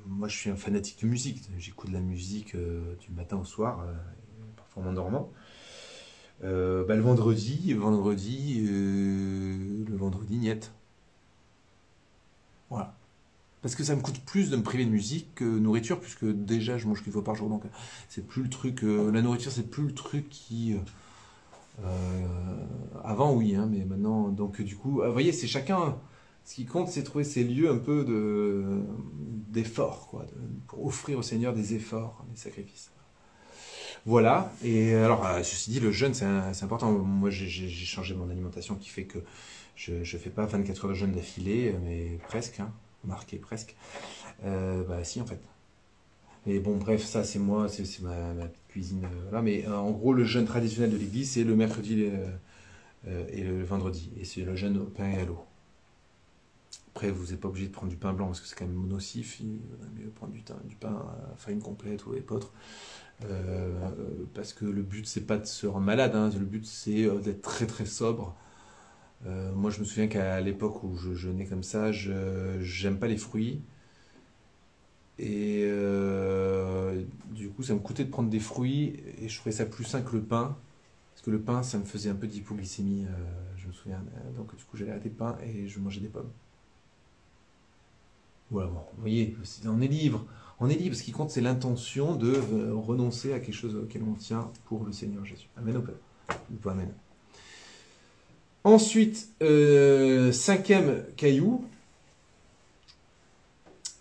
moi, je suis un fanatique de musique. J'écoute de la musique du matin au soir, parfois en m'endormant. Le vendredi, niet. Voilà. Parce que ça me coûte plus de me priver de musique que nourriture, puisque déjà je mange qu'une fois par jour, donc c'est plus le truc. La nourriture, c'est plus le truc qui. Avant, oui, hein, mais maintenant. Donc, du coup, vous voyez, c'est chacun. Ce qui compte, c'est trouver ces lieux un peu d'effort, quoi, pour offrir au Seigneur des efforts, des sacrifices. Voilà. Et alors, ceci dit, le jeûne, c'est important. Moi, j'ai changé mon alimentation qui fait que je fais pas 24 heures de jeûne d'affilée, mais presque, hein. Marqué presque. Si en fait. Mais bon, bref, ça c'est moi, c'est ma petite cuisine. Voilà. Mais en gros, le jeûne traditionnel de l'église, c'est le mercredi et le vendredi. Et c'est le jeûne au pain et à l'eau. Après, vous n'êtes pas obligé de prendre du pain blanc parce que c'est quand même nocif. Il vaut mieux prendre du pain à farine complète ou épeautre. Parce que le but, c'est pas de se rendre malade. Hein. Le but, c'est d'être très très sobre. Moi, je me souviens qu'à l'époque où je jeûnais comme ça, j'aime pas les fruits. Et du coup, ça me coûtait de prendre des fruits et je trouvais ça plus sain que le pain. Parce que le pain, ça me faisait un peu d'hypoglycémie, je me souviens. Donc, du coup, j'allais arrêter le pain et je mangeais des pommes. Voilà, bon, vous voyez, on est libre. On est libre. Ce qui compte, c'est l'intention de renoncer à quelque chose auquel on tient pour le Seigneur Jésus. Amen ou pas amen. Ensuite, cinquième caillou.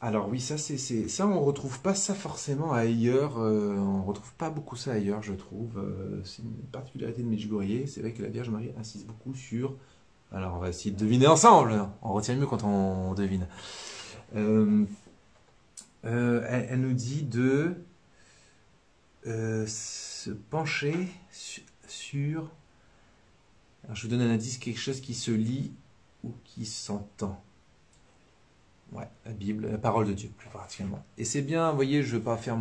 Alors oui, ça on retrouve pas ça forcément ailleurs. On retrouve pas beaucoup ça ailleurs, je trouve. C'est une particularité de Medjugorje. C'est vrai que la Vierge Marie insiste beaucoup sur. Alors on va essayer de deviner ensemble. On retient mieux quand on devine. Elle nous dit de se pencher sur. Alors je vous donne un indice, quelque chose qui se lit ou qui s'entend. Ouais, la Bible, la parole de Dieu, plus particulièrement. Et c'est bien, vous voyez, je ne veux pas faire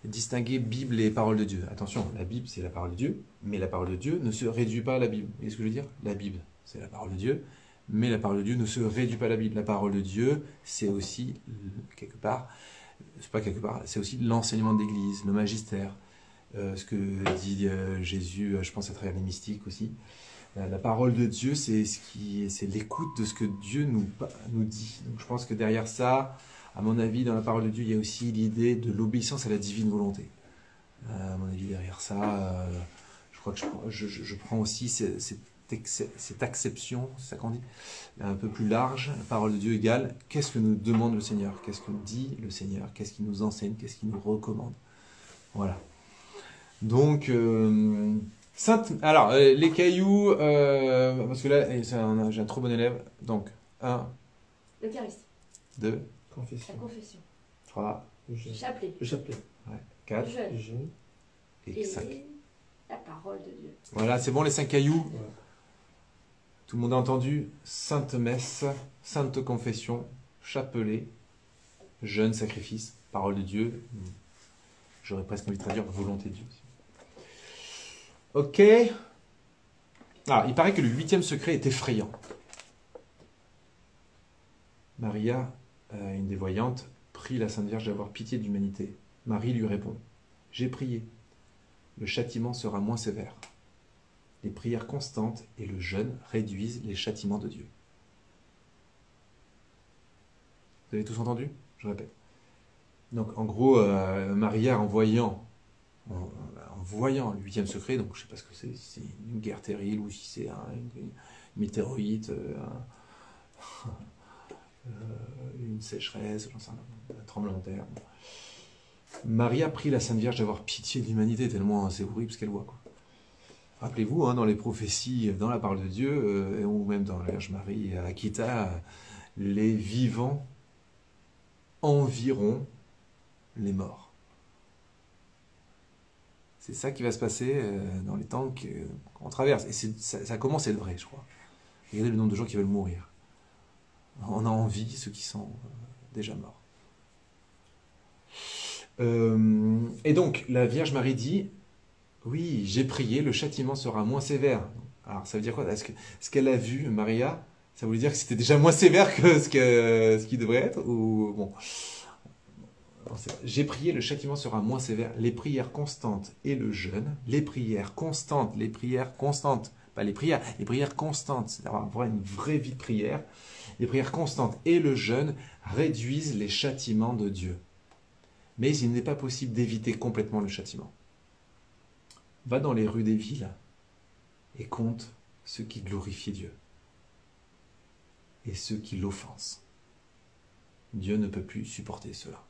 distinguer Bible et parole de Dieu. Attention, la Bible, c'est la parole de Dieu, mais la parole de Dieu ne se réduit pas à la Bible. Vous voyez ce que je veux dire? La Bible, c'est la parole de Dieu, mais la parole de Dieu ne se réduit pas à la Bible. La parole de Dieu, c'est aussi, quelque part, c'est pas quelque part, c'est aussi l'enseignement de l'Église, le magistère, ce que dit Jésus, je pense à travers les mystiques aussi. La parole de Dieu, c'est l'écoute de ce que Dieu nous dit. Donc je pense que derrière ça, à mon avis, dans la parole de Dieu, il y a aussi l'idée de l'obéissance à la divine volonté. À mon avis, derrière ça, je crois que je prends aussi cette acception, c'est ça qu'on dit, un peu plus large. La parole de Dieu égale, qu'est-ce que nous demande le Seigneur? Qu'est-ce que nous dit le Seigneur? Qu'est-ce qu'il nous enseigne? Qu'est-ce qu'il nous recommande? Voilà. Donc... Alors, les cailloux, parce que là, j'ai un trop bon élève. Donc, 1, L'Eucharistie. 2, Confession. La confession. 3, Le jeûne. Chapelet. Le chapelet. 4 Le jeûne. Le jeûne. et 5. La parole de Dieu. Voilà, c'est bon les 5 cailloux. Ouais. Tout le monde a entendu? Sainte messe, sainte confession, chapelet, jeûne, sacrifice, parole de Dieu. J'aurais presque envie de traduire volonté de Dieu. Ok. Ah, il paraît que le 8e secret est effrayant. Maria, une des voyantes, prie la Sainte Vierge d'avoir pitié de l'humanité. Marie lui répond: j'ai prié. Le châtiment sera moins sévère. Les prières constantes et le jeûne réduisent les châtiments de Dieu. Vous avez tous entendu? Je répète. Donc, en gros, Maria, en voyant le 8e secret, donc je ne sais pas ce que c'est, si c'est une guerre terrible ou si c'est une météorite, une sécheresse, un tremblement de terre. Marie a pris la Sainte Vierge d'avoir pitié de l'humanité, tellement c'est horrible ce qu'elle voit, quoi. Rappelez-vous, dans les prophéties, dans la parole de Dieu, ou même dans la Vierge Marie à Akita, les vivants environt les morts. C'est ça qui va se passer dans les temps qu'on traverse. Et ça commence à être vrai, je crois. Regardez le nombre de gens qui veulent mourir. On a envie, ceux qui sont déjà morts. Et donc, la Vierge Marie dit: oui, j'ai prié, le châtiment sera moins sévère. Alors, ça veut dire quoi? Est-ce que ce qu'elle a vu, Maria, ça voulait dire que c'était déjà moins sévère que ce qui devrait être? Ou bon... J'ai prié, le châtiment sera moins sévère. Les prières constantes et le jeûne, les prières constantes, pas les prières constantes, c'est d'avoir une vraie vie de prière. Les prières constantes et le jeûne réduisent les châtiments de Dieu. Mais il n'est pas possible d'éviter complètement le châtiment. Va dans les rues des villes et compte ceux qui glorifient Dieu et ceux qui l'offensent. Dieu ne peut plus supporter cela.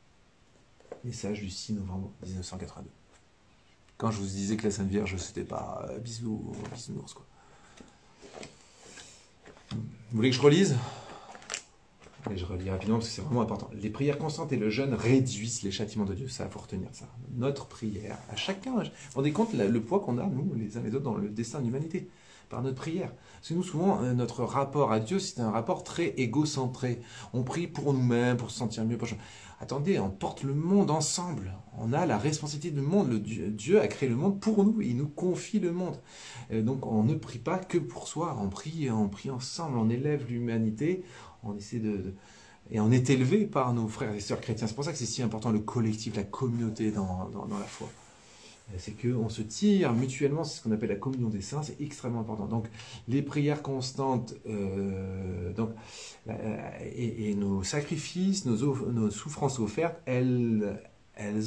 Message du 6 novembre 1982. Quand je vous disais que la Sainte Vierge, c'était pas bisounours, quoi. Vous voulez que je relise? Allez, je relis rapidement parce que c'est vraiment important. Les prières constantes et le jeûne réduisent les châtiments de Dieu. Ça, il faut retenir ça. Notre prière, à chacun, vous vous rendez compte le poids qu'on a, nous, les uns les autres, dans le destin de l'humanité, par notre prière. Parce que nous, souvent, notre rapport à Dieu, c'est un rapport très égocentré. On prie pour nous-mêmes, pour se sentir mieux. Attendez, on porte le monde ensemble. On a la responsabilité du monde. Dieu a créé le monde pour nous. Il nous confie le monde. Donc, on ne prie pas que pour soi. On prie ensemble. On élève l'humanité. On essaie et on est élevé par nos frères et sœurs chrétiens. C'est pour ça que c'est si important le collectif, la communauté dans la foi. C'est qu'on se tire mutuellement, c'est ce qu'on appelle la communion des saints, c'est extrêmement important. Donc les prières constantes et nos sacrifices, nos souffrances offertes, elles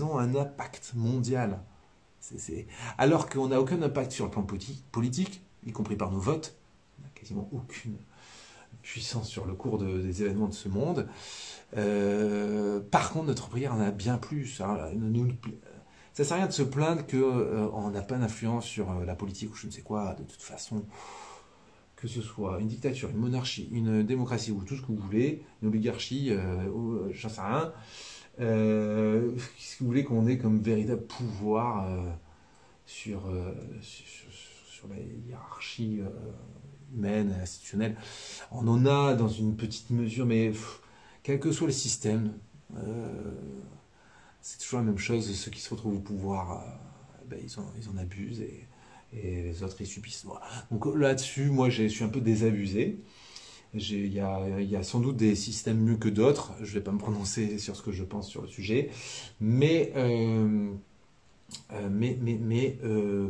ont un impact mondial. Alors qu'on n'a aucun impact sur le plan politique, y compris par nos votes, on n'a quasiment aucune puissance sur le cours des événements de ce monde. Par contre, notre prière en a bien plus. Alors, ça ne sert à rien de se plaindre qu'on n'a pas d'influence sur la politique ou je ne sais quoi. De toute façon, que ce soit une dictature, une monarchie, une démocratie ou tout ce que vous voulez, une oligarchie, j'en sais rien. Qu'est-ce que vous voulez qu'on ait comme véritable pouvoir sur la hiérarchie humaine, institutionnelle? On en a dans une petite mesure, mais quel que soit le système, c'est toujours la même chose. Ceux qui se retrouvent au pouvoir, ils en abusent et les autres ils subissent. Voilà. Donc là-dessus, moi je suis un peu désabusé. Il y a sans doute des systèmes mieux que d'autres. Je ne vais pas me prononcer sur ce que je pense sur le sujet. Mais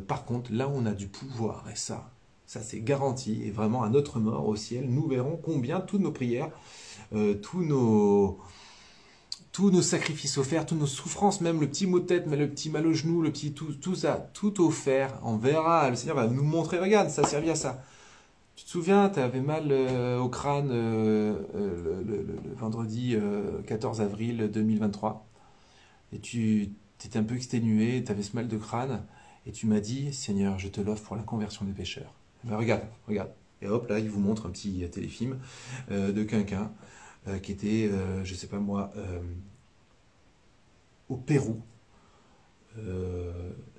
par contre, là où on a du pouvoir, et ça c'est garanti, et vraiment à notre mort au ciel, nous verrons combien toutes nos prières, tous nos sacrifices offerts, toutes nos souffrances, même le petit mot de tête, mais le petit mal au genou, le petit tout ça, tout offert, on verra, le Seigneur va nous montrer, regarde, ça a servi à ça. Tu te souviens, tu avais mal au crâne le vendredi 14 avril 2023, et tu étais un peu exténué, tu avais ce mal de crâne, et tu m'as dit, Seigneur, je te l'offre pour la conversion des pécheurs. Ben regarde. Et hop, là, il vous montre un petit téléfilm de quelqu'un qui était, je sais pas moi, au Pérou,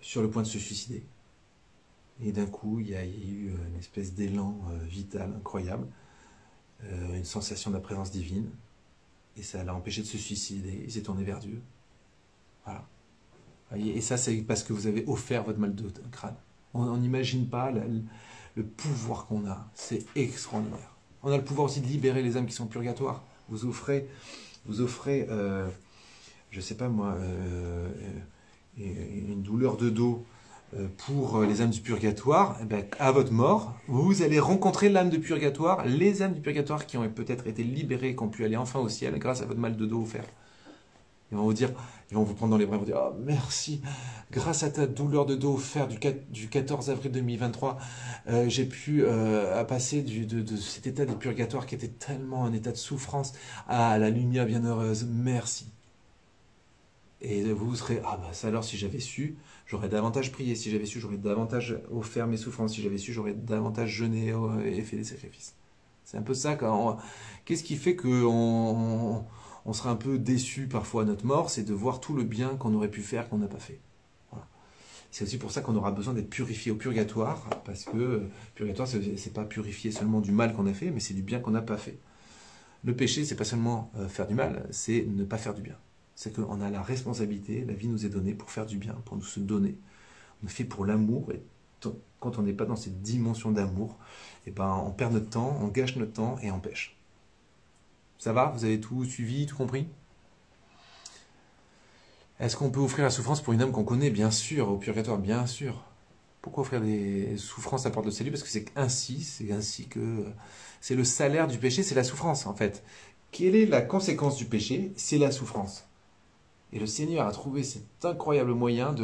sur le point de se suicider. Et d'un coup, il y a eu une espèce d'élan vital incroyable, une sensation de la présence divine, et ça l'a empêché de se suicider. Il s'est tourné vers Dieu. Voilà. Et ça, c'est parce que vous avez offert votre mal de crâne. On n'imagine pas le pouvoir qu'on a. C'est extraordinaire. On a le pouvoir aussi de libérer les âmes qui sont au purgatoire. Vous offrez, je sais pas moi, une douleur de dos pour les âmes du purgatoire. À votre mort, vous allez rencontrer l'âme de purgatoire, les âmes du purgatoire qui ont peut-être été libérées, qui ont pu aller enfin au ciel grâce à votre mal de dos offert. Ils vont vous prendre dans les bras et vous dire « Oh, merci, grâce à ta douleur de dos offerte du 14 avril 2023, j'ai pu passer de cet état de purgatoire qui était tellement un état de souffrance à la lumière bienheureuse. Merci. » Et vous serez « Ah bah ça alors, si j'avais su, j'aurais davantage prié. Si j'avais su, j'aurais davantage offert mes souffrances. Si j'avais su, j'aurais davantage jeûné et fait des sacrifices. » C'est un peu ça. Qu'est-ce qui fait qu'on sera un peu déçu parfois à notre mort, c'est de voir tout le bien qu'on aurait pu faire, qu'on n'a pas fait. Voilà. C'est aussi pour ça qu'on aura besoin d'être purifié au purgatoire, parce que le purgatoire, c'est pas purifier seulement du mal qu'on a fait, mais c'est du bien qu'on n'a pas fait. Le péché, c'est pas seulement faire du mal, c'est ne pas faire du bien. C'est qu'on a la responsabilité, la vie nous est donnée pour faire du bien, pour nous se donner. On est fait pour l'amour, et quand on n'est pas dans cette dimension d'amour, on perd notre temps, on gâche notre temps et on pêche. Ça va? Vous avez tout suivi, tout compris? Est-ce qu'on peut offrir la souffrance pour une âme qu'on connaît? Bien sûr, au purgatoire, bien sûr. Pourquoi offrir des souffrances à porte le salut? Parce que c'est ainsi que... C'est le salaire du péché, c'est la souffrance, en fait. Quelle est la conséquence du péché? C'est la souffrance. Et le Seigneur a trouvé cet incroyable moyen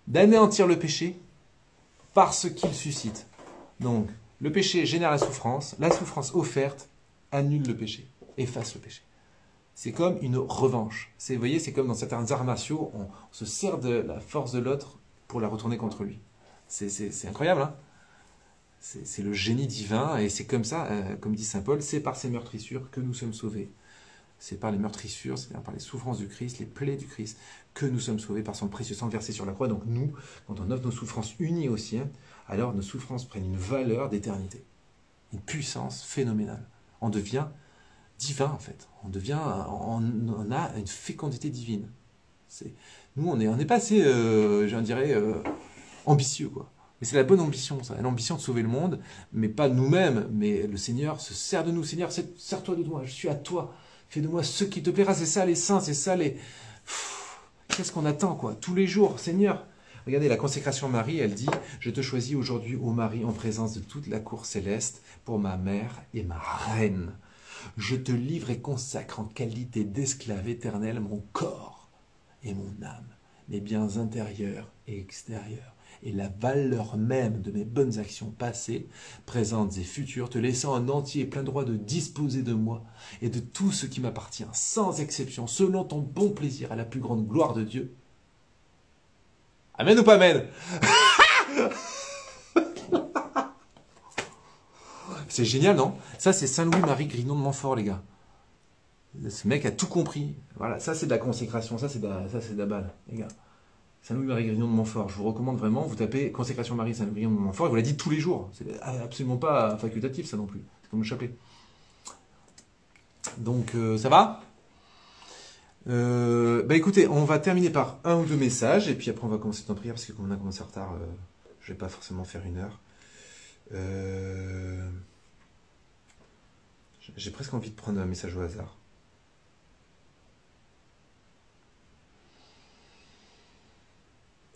d'anéantir le péché par ce qu'il suscite. Donc, le péché génère la souffrance offerte annule le péché, efface le péché. C'est comme une revanche. Vous voyez, c'est comme dans certains arts martiaux, on se sert de la force de l'autre pour la retourner contre lui. C'est incroyable, hein? C'est le génie divin, et c'est comme ça, comme dit saint Paul, c'est par ces meurtrissures que nous sommes sauvés. C'est par les meurtrissures, c'est-à-dire par les souffrances du Christ, les plaies du Christ, que nous sommes sauvés par son précieux sang versé sur la croix. Donc nous, quand on offre nos souffrances unies au sien, alors nos souffrances prennent une valeur d'éternité, une puissance phénoménale. On devient divin, en fait. On a une fécondité divine. Nous, on n'est pas assez, ambitieux, quoi. Mais c'est la bonne ambition, ça. L'ambition de sauver le monde, mais pas nous-mêmes. Mais le Seigneur se sert de nous. Seigneur, sers-toi de moi, je suis à toi. Fais de moi ce qui te plaira. C'est ça les saints, c'est ça les... Qu'est-ce qu'on attend, quoi? Tous les jours, Seigneur. Regardez, la consécration Marie, elle dit « Je te choisis aujourd'hui, ô Marie, en présence de toute la cour céleste, pour ma mère et ma reine. Je te livre et consacre en qualité d'esclave éternelle mon corps et mon âme, mes biens intérieurs et extérieurs, et la valeur même de mes bonnes actions passées, présentes et futures, te laissant un entier plein droit de disposer de moi et de tout ce qui m'appartient, sans exception, selon ton bon plaisir, à la plus grande gloire de Dieu. » Amen ou pas amen? C'est génial, non? Ça, c'est Saint-Louis-Marie Grignon de Montfort, les gars. Ce mec a tout compris. Voilà, ça, c'est de la consécration. Ça, c'est de la balle, les gars. Saint-Louis-Marie Grignon de Montfort. Je vous recommande vraiment, vous tapez consécration Marie Saint-Louis Grignon de Montfort, il vous l'a dit tous les jours. C'est absolument pas facultatif, ça non plus. C'est comme le chapelet. Donc, ça va? Écoutez, on va terminer par un ou deux messages, et puis après, on va commencer en prière, parce que comme on a commencé en retard, je vais pas forcément faire 1 heure. J'ai presque envie de prendre un message au hasard.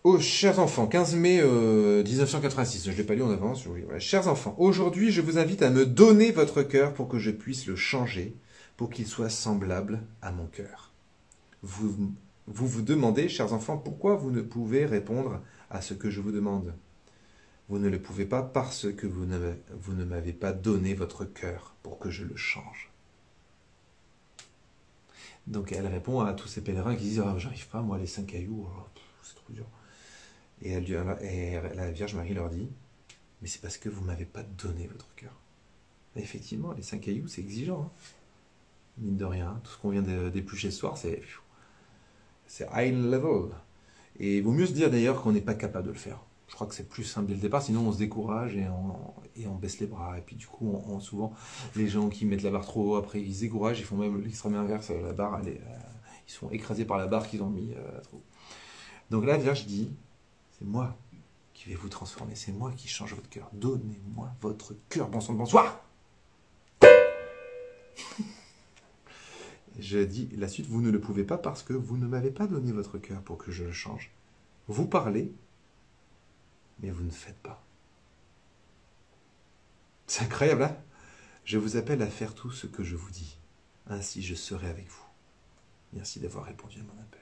Oh, chers enfants, 15 mai 1986, je ne l'ai pas lu en avance. Oui, voilà. Chers enfants, aujourd'hui, je vous invite à me donner votre cœur pour que je puisse le changer, pour qu'il soit semblable à mon cœur. Vous demandez, chers enfants, pourquoi vous ne pouvez répondre à ce que je vous demande. Vous ne le pouvez pas parce que vous ne m'avez pas donné votre cœur pour que je le change. Donc elle répond à tous ces pèlerins qui disent « J'arrive pas, moi, les 5 cailloux, c'est trop dur. » Et la Vierge Marie leur dit « Mais c'est parce que vous ne m'avez pas donné votre cœur. » Effectivement, les 5 cailloux, c'est exigeant. Hein. Mine de rien, tout ce qu'on vient d'éplucher ce soir, c'est high level. Et il vaut mieux se dire d'ailleurs qu'on n'est pas capable de le faire. Je crois que c'est plus simple dès le départ, sinon on se décourage et on baisse les bras. Et puis du coup, souvent, les gens qui mettent la barre trop haut, après ils se découragent, ils font même l'extrême inverse, la barre, ils sont écrasés par la barre qu'ils ont mis trop. Donc là, la Vierge dit, c'est moi qui vais vous transformer, c'est moi qui change votre cœur. Donnez-moi votre cœur, bon sang de bonsoir. Je dis la suite, vous ne le pouvez pas parce que vous ne m'avez pas donné votre cœur pour que je le change. Vous parlez, mais vous ne faites pas. C'est incroyable, hein? Je vous appelle à faire tout ce que je vous dis. Ainsi, je serai avec vous. Merci d'avoir répondu à mon appel.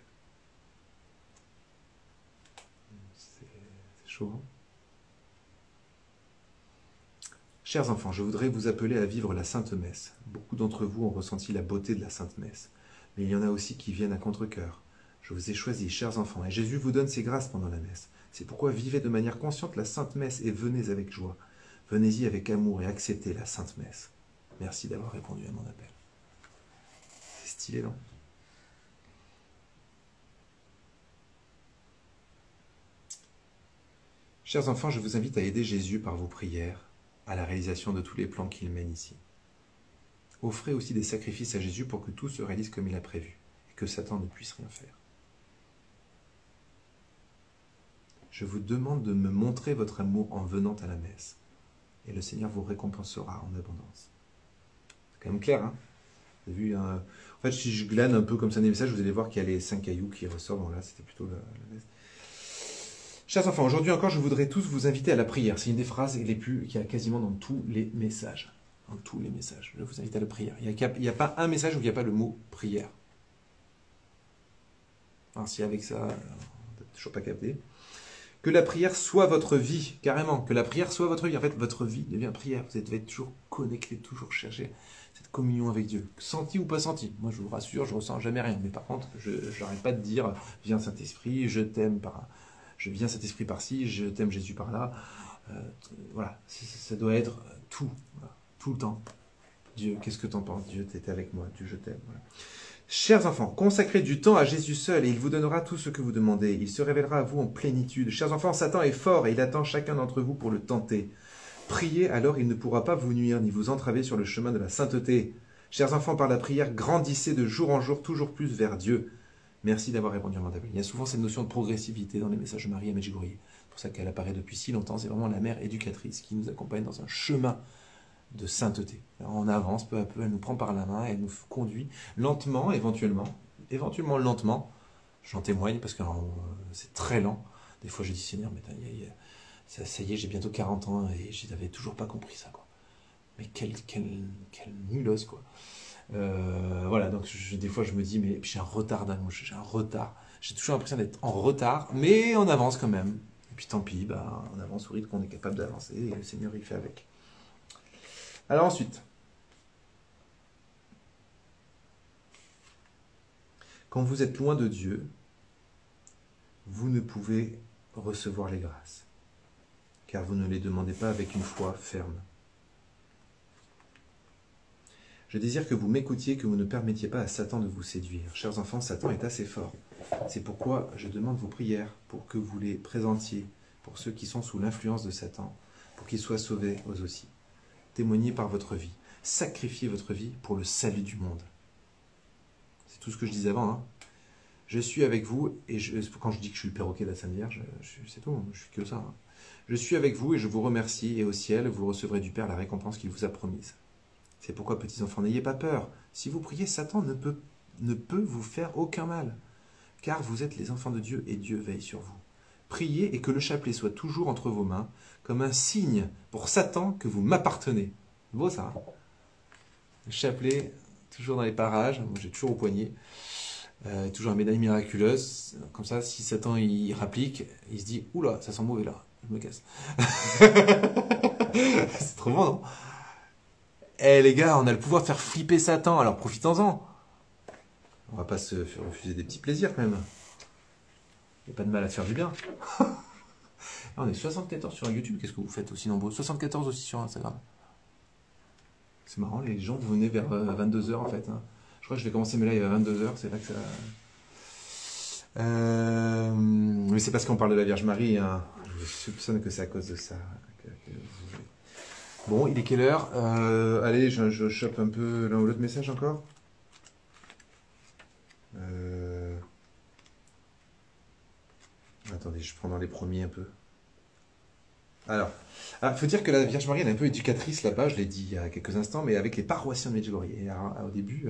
C'est chaud, hein? Chers enfants, je voudrais vous appeler à vivre la Sainte Messe. Beaucoup d'entre vous ont ressenti la beauté de la Sainte Messe. Mais il y en a aussi qui viennent à contre-cœur. Je vous ai choisis, chers enfants, et Jésus vous donne ses grâces pendant la messe. C'est pourquoi vivez de manière consciente la Sainte Messe et venez avec joie. Venez-y avec amour et acceptez la Sainte Messe. Merci d'avoir répondu à mon appel. C'est stylé, non? Chers enfants, je vous invite à aider Jésus par vos prières à la réalisation de tous les plans qu'il mène ici. Offrez aussi des sacrifices à Jésus pour que tout se réalise comme il a prévu et que Satan ne puisse rien faire. Je vous demande de me montrer votre amour en venant à la messe et le Seigneur vous récompensera en abondance. C'est quand même clair, hein? Vous avez vu, en fait, si je glane un peu comme ça des messages, vous allez voir qu'il y a les 5 cailloux qui ressortent. Bon, là, c'était plutôt la messe. Chers enfants, aujourd'hui encore, je voudrais tous vous inviter à la prière. C'est une des phrases les plus qu'il y a quasiment dans tous les messages. Dans tous les messages, je vous invite à la prière. Il n'y a pas un message où il n'y a pas le mot prière. Alors, si avec ça, toujours pas capté. Que la prière soit votre vie, carrément. Que la prière soit votre vie. En fait, votre vie devient prière. Vous devez être toujours connecté, toujours chercher cette communion avec Dieu. Senti ou pas senti. Moi, je vous rassure, je ne ressens jamais rien. Mais par contre, je n'arrête pas de dire, viens Saint-Esprit, je t'aime par... Je viens Saint-Esprit par-ci, je t'aime Jésus par-là. Voilà, ça doit être tout, voilà, tout le temps. Dieu, qu'est-ce que t'en penses? Dieu, t'es avec moi. Dieu, je t'aime. Voilà. Chers enfants, consacrez du temps à Jésus seul et il vous donnera tout ce que vous demandez. Il se révélera à vous en plénitude. Chers enfants, Satan est fort et il attend chacun d'entre vous pour le tenter. Priez, alors il ne pourra pas vous nuire ni vous entraver sur le chemin de la sainteté. Chers enfants, par la prière, grandissez de jour en jour toujours plus vers Dieu. Merci d'avoir répondu à mon appel. Il y a souvent cette notion de progressivité dans les messages de Marie à Medjugorje. C'est pour ça qu'elle apparaît depuis si longtemps. C'est vraiment la mère éducatrice qui nous accompagne dans un chemin de sainteté. Alors on avance peu à peu, elle nous prend par la main, elle nous conduit lentement, éventuellement lentement, J'en témoigne parce que c'est très lent. Des fois, je dis, Seigneur, mais ça y est, j'ai bientôt 40 ans et je n'avais toujours pas compris ça, quoi. Mais quel nulos, quoi. Voilà, donc des fois, je me dis, mais j'ai un retard d'un j'ai un retard. J'ai toujours l'impression d'être en retard, mais on avance quand même. Et puis tant pis, on avance au rythme qu'on est capable d'avancer et le Seigneur, il fait avec. Alors ensuite, quand vous êtes loin de Dieu, vous ne pouvez recevoir les grâces, car vous ne les demandez pas avec une foi ferme. Je désire que vous m'écoutiez, que vous ne permettiez pas à Satan de vous séduire. Chers enfants, Satan est assez fort. C'est pourquoi je demande vos prières pour que vous les présentiez pour ceux qui sont sous l'influence de Satan, pour qu'ils soient sauvés eux aussi. Témoignez par votre vie. Sacrifiez votre vie pour le salut du monde. C'est tout ce que je disais avant. Hein. Je suis avec vous, et quand je dis que je suis le perroquet de la Sainte Vierge, c'est tout, je suis que ça. Hein. Je suis avec vous et je vous remercie, et au ciel, vous recevrez du Père la récompense qu'il vous a promise. C'est pourquoi, petits enfants, n'ayez pas peur. Si vous priez, Satan ne peut vous faire aucun mal, car vous êtes les enfants de Dieu et Dieu veille sur vous. Priez et que le chapelet soit toujours entre vos mains, comme un signe pour Satan que vous m'appartenez. C'est beau ça, hein. Le chapelet, toujours dans les parages, moi j'ai toujours au poignet, toujours une médaille miraculeuse, comme ça, si Satan il rapplique, il se dit, oula, ça sent mauvais là, je me casse. C'est trop bon, non? Eh les gars, on a le pouvoir de faire flipper Satan, alors profitons-en. On va pas se refuser des petits plaisirs quand même. Il n'y a pas de mal à faire du bien. On est 74 sur YouTube, qu'est-ce que vous faites aussi nombreux? 74 aussi sur Instagram. C'est marrant, les gens venaient vers 22h en fait. Hein. Je crois que je vais commencer mes lives à 22h, c'est là que ça... Mais c'est parce qu'on parle de la Vierge Marie, hein. Je soupçonne que c'est à cause de ça. Bon, il est quelle heure? Allez, je chope un peu l'un ou l'autre message encore. Attendez, je prends dans les premiers un peu. Alors, il faut dire que la Vierge Marie elle est un peu éducatrice là-bas, je l'ai dit il y a quelques instants, mais avec les paroissiens de Medjugorje. Et au début,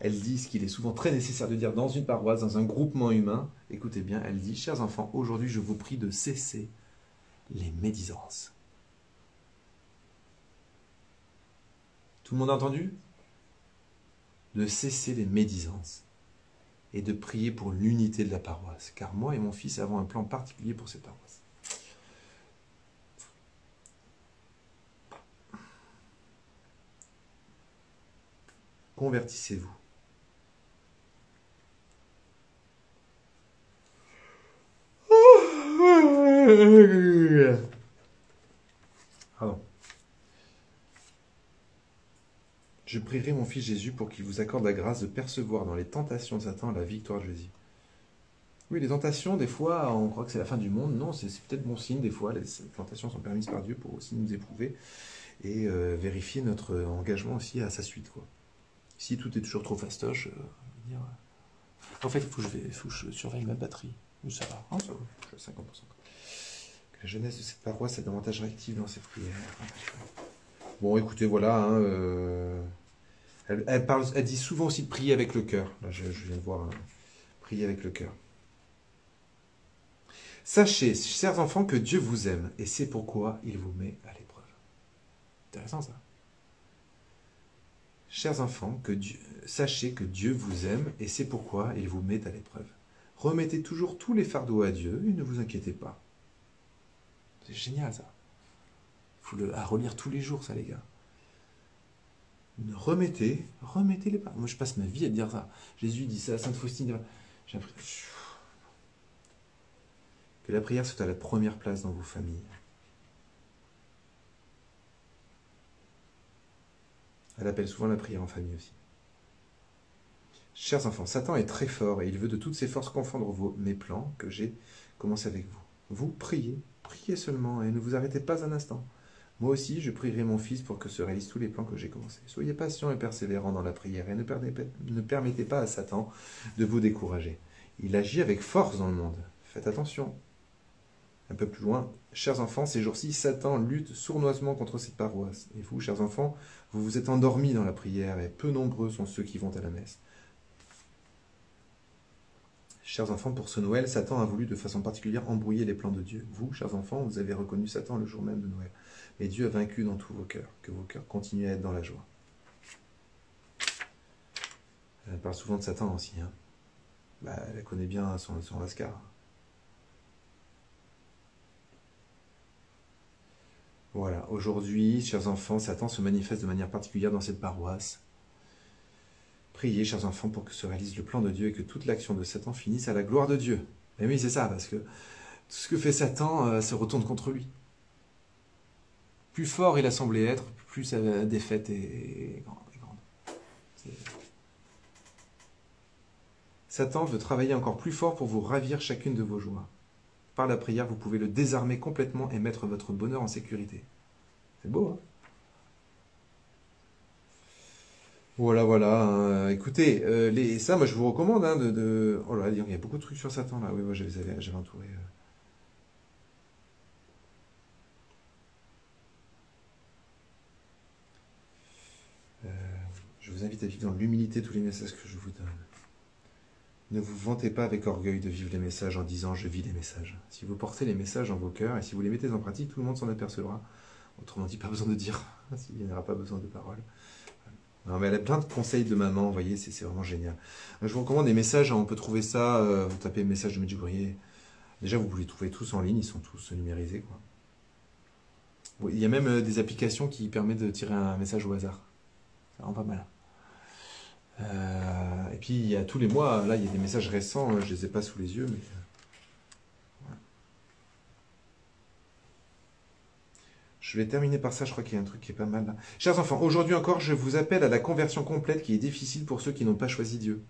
elle dit ce qu'il est souvent très nécessaire de dire dans une paroisse, dans un groupement humain. Écoutez bien, elle dit, chers enfants, aujourd'hui je vous prie de cesser les médisances. Tout le monde a entendu? De cesser les médisances et de prier pour l'unité de la paroisse, car moi et mon fils avons un plan particulier pour cette paroisse. Convertissez-vous. Pardon. Je prierai mon fils Jésus pour qu'il vous accorde la grâce de percevoir dans les tentations de Satan la victoire de Jésus. Oui, les tentations, des fois, on croit que c'est la fin du monde. Non, c'est peut-être bon signe. Des fois, les tentations sont permises par Dieu pour aussi nous éprouver et vérifier notre engagement aussi à sa suite, quoi. Si tout est toujours trop fastoche, en fait, il faut que je surveille ma batterie. Ça va, hein, ça va, je suis à 50%. Que la jeunesse de cette paroisse est davantage réactive dans ses prières. Bon, écoutez, voilà. Hein, elle dit souvent aussi de prier avec le cœur. Là, je viens de voir, hein, prier avec le cœur. Sachez, chers enfants, que Dieu vous aime, et c'est pourquoi il vous met à l'épreuve. Intéressant, ça. Chers enfants, sachez que Dieu vous aime, et c'est pourquoi il vous met à l'épreuve. Remettez toujours tous les fardeaux à Dieu, et ne vous inquiétez pas. C'est génial, ça. Il faut à relire tous les jours, ça, les gars. Remettez les fardeaux. Moi, je passe ma vie à dire ça. Jésus dit ça, Sainte Faustine. J'ai l'impression... Que la prière soit à la première place dans vos familles. Elle appelle souvent la prière en famille aussi. Chers enfants, Satan est très fort et il veut de toutes ses forces confondre mes plans que j'ai commencé avec vous. Vous priez seulement et ne vous arrêtez pas un instant. Moi aussi, je prierai mon fils pour que se réalisent tous les plans que j'ai commencés. Soyez patients et persévérants dans la prière et ne permettez pas à Satan de vous décourager. Il agit avec force dans le monde. Faites attention. Un peu plus loin, chers enfants, ces jours-ci, Satan lutte sournoisement contre cette paroisse. Et vous, chers enfants, vous vous êtes endormis dans la prière et peu nombreux sont ceux qui vont à la messe. Chers enfants, pour ce Noël, Satan a voulu de façon particulière embrouiller les plans de Dieu. Vous, chers enfants, vous avez reconnu Satan le jour même de Noël. Mais Dieu a vaincu dans tous vos cœurs, que vos cœurs continuent à être dans la joie. Elle parle souvent de Satan aussi. Hein. Bah, elle connaît bien son Lascar. Voilà, aujourd'hui, chers enfants, Satan se manifeste de manière particulière dans cette paroisse. Priez, chers enfants, pour que se réalise le plan de Dieu et que toute l'action de Satan finisse à la gloire de Dieu. Mais oui, c'est ça, parce que tout ce que fait Satan se retourne contre lui. Plus fort il a semblé être, plus sa défaite est grande. Satan veut travailler encore plus fort pour vous ravir chacune de vos joies. Par la prière, vous pouvez le désarmer complètement et mettre votre bonheur en sécurité. C'est beau, hein? Voilà, voilà. Hein. Écoutez, ça, moi, je vous recommande. Hein, Oh là, il y a beaucoup de trucs sur Satan, là. Oui, moi, j'avais entouré. Je vous invite à vivre dans l'humilité tous les messages que je vous donne. Ne vous vantez pas avec orgueil de vivre les messages en disant « je vis les messages ». Si vous portez les messages en vos cœurs et si vous les mettez en pratique, tout le monde s'en apercevra. Autrement dit, pas besoin de dire, il n'y aura pas besoin de paroles. Non, mais elle a plein de conseils de maman, vous voyez, c'est vraiment génial. Je vous recommande des messages, on peut trouver ça, vous tapez message de Medjugorje. Déjà, vous pouvez les trouver tous en ligne, ils sont tous numérisés, quoi. Il y a même des applications qui permettent de tirer un message au hasard. C'est vraiment pas mal. Et puis il y a tous les mois, là il y a des messages récents, je les ai pas sous les yeux, mais ouais. Je vais terminer par ça, je crois qu'il y a un truc qui est pas mal là. Chers enfants, aujourd'hui encore, je vous appelle à la conversion complète qui est difficile pour ceux qui n'ont pas choisi Dieu.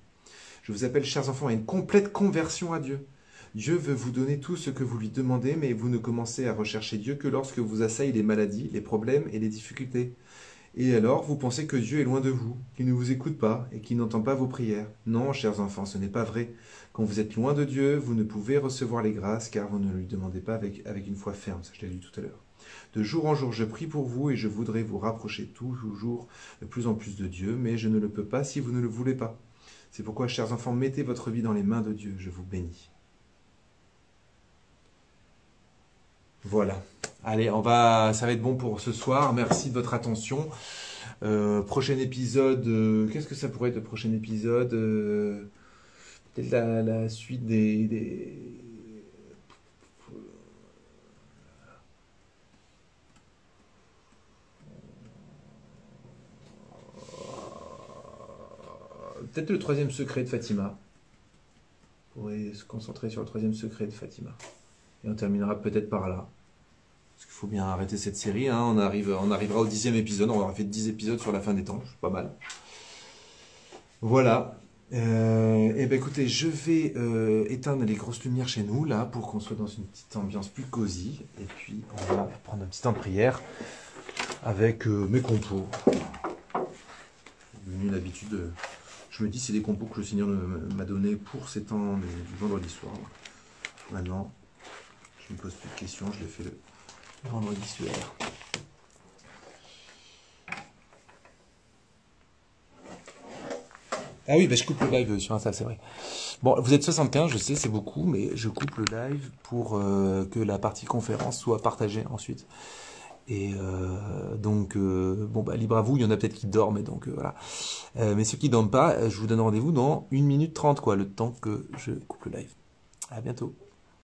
Je vous appelle, chers enfants, à une complète conversion à Dieu. Dieu veut vous donner tout ce que vous lui demandez, mais vous ne commencez à rechercher Dieu que lorsque vous assaillent les maladies, les problèmes et les difficultés. Et alors, vous pensez que Dieu est loin de vous, qu'il ne vous écoute pas et qu'il n'entend pas vos prières. Non, chers enfants, ce n'est pas vrai. Quand vous êtes loin de Dieu, vous ne pouvez recevoir les grâces car vous ne lui demandez pas avec une foi ferme. Ça, je l'ai lu tout à l'heure. De jour en jour, je prie pour vous et je voudrais vous rapprocher toujours de plus en plus de Dieu, mais je ne le peux pas si vous ne le voulez pas. C'est pourquoi, chers enfants, mettez votre vie dans les mains de Dieu. Je vous bénis. Voilà. Allez, ça va être bon pour ce soir. Merci de votre attention. Prochain épisode, qu'est-ce que ça pourrait être le prochain épisode? Peut-être la suite des... Peut-être le troisième secret de Fatima. On pourrait se concentrer sur le troisième secret de Fatima. Et on terminera peut-être par là. Parce qu'il faut bien arrêter cette série. Hein. On arrivera au 10e épisode. On aura fait 10 épisodes sur la fin des temps. C'est pas mal. Voilà. Et ben écoutez, je vais éteindre les grosses lumières chez nous, là, pour qu'on soit dans une petite ambiance plus cosy. Et puis, on va prendre un petit temps de prière avec mes compos. C'est devenu une habitude. Je me dis, c'est des compos que le Seigneur m'a donné pour ces temps du vendredi soir. Maintenant, je ne me pose plus de questions, je l'ai fait le vendredi soir. Ah oui, bah je coupe le live sur Insta, c'est vrai. Bon, vous êtes 75, je sais, c'est beaucoup, mais je coupe le live pour que la partie conférence soit partagée ensuite. Et donc, bon, bah libre à vous, il y en a peut-être qui dorment, et donc voilà. Mais ceux qui ne dorment pas, je vous donne rendez-vous dans 1 minute 30, quoi, le temps que je coupe le live. À bientôt.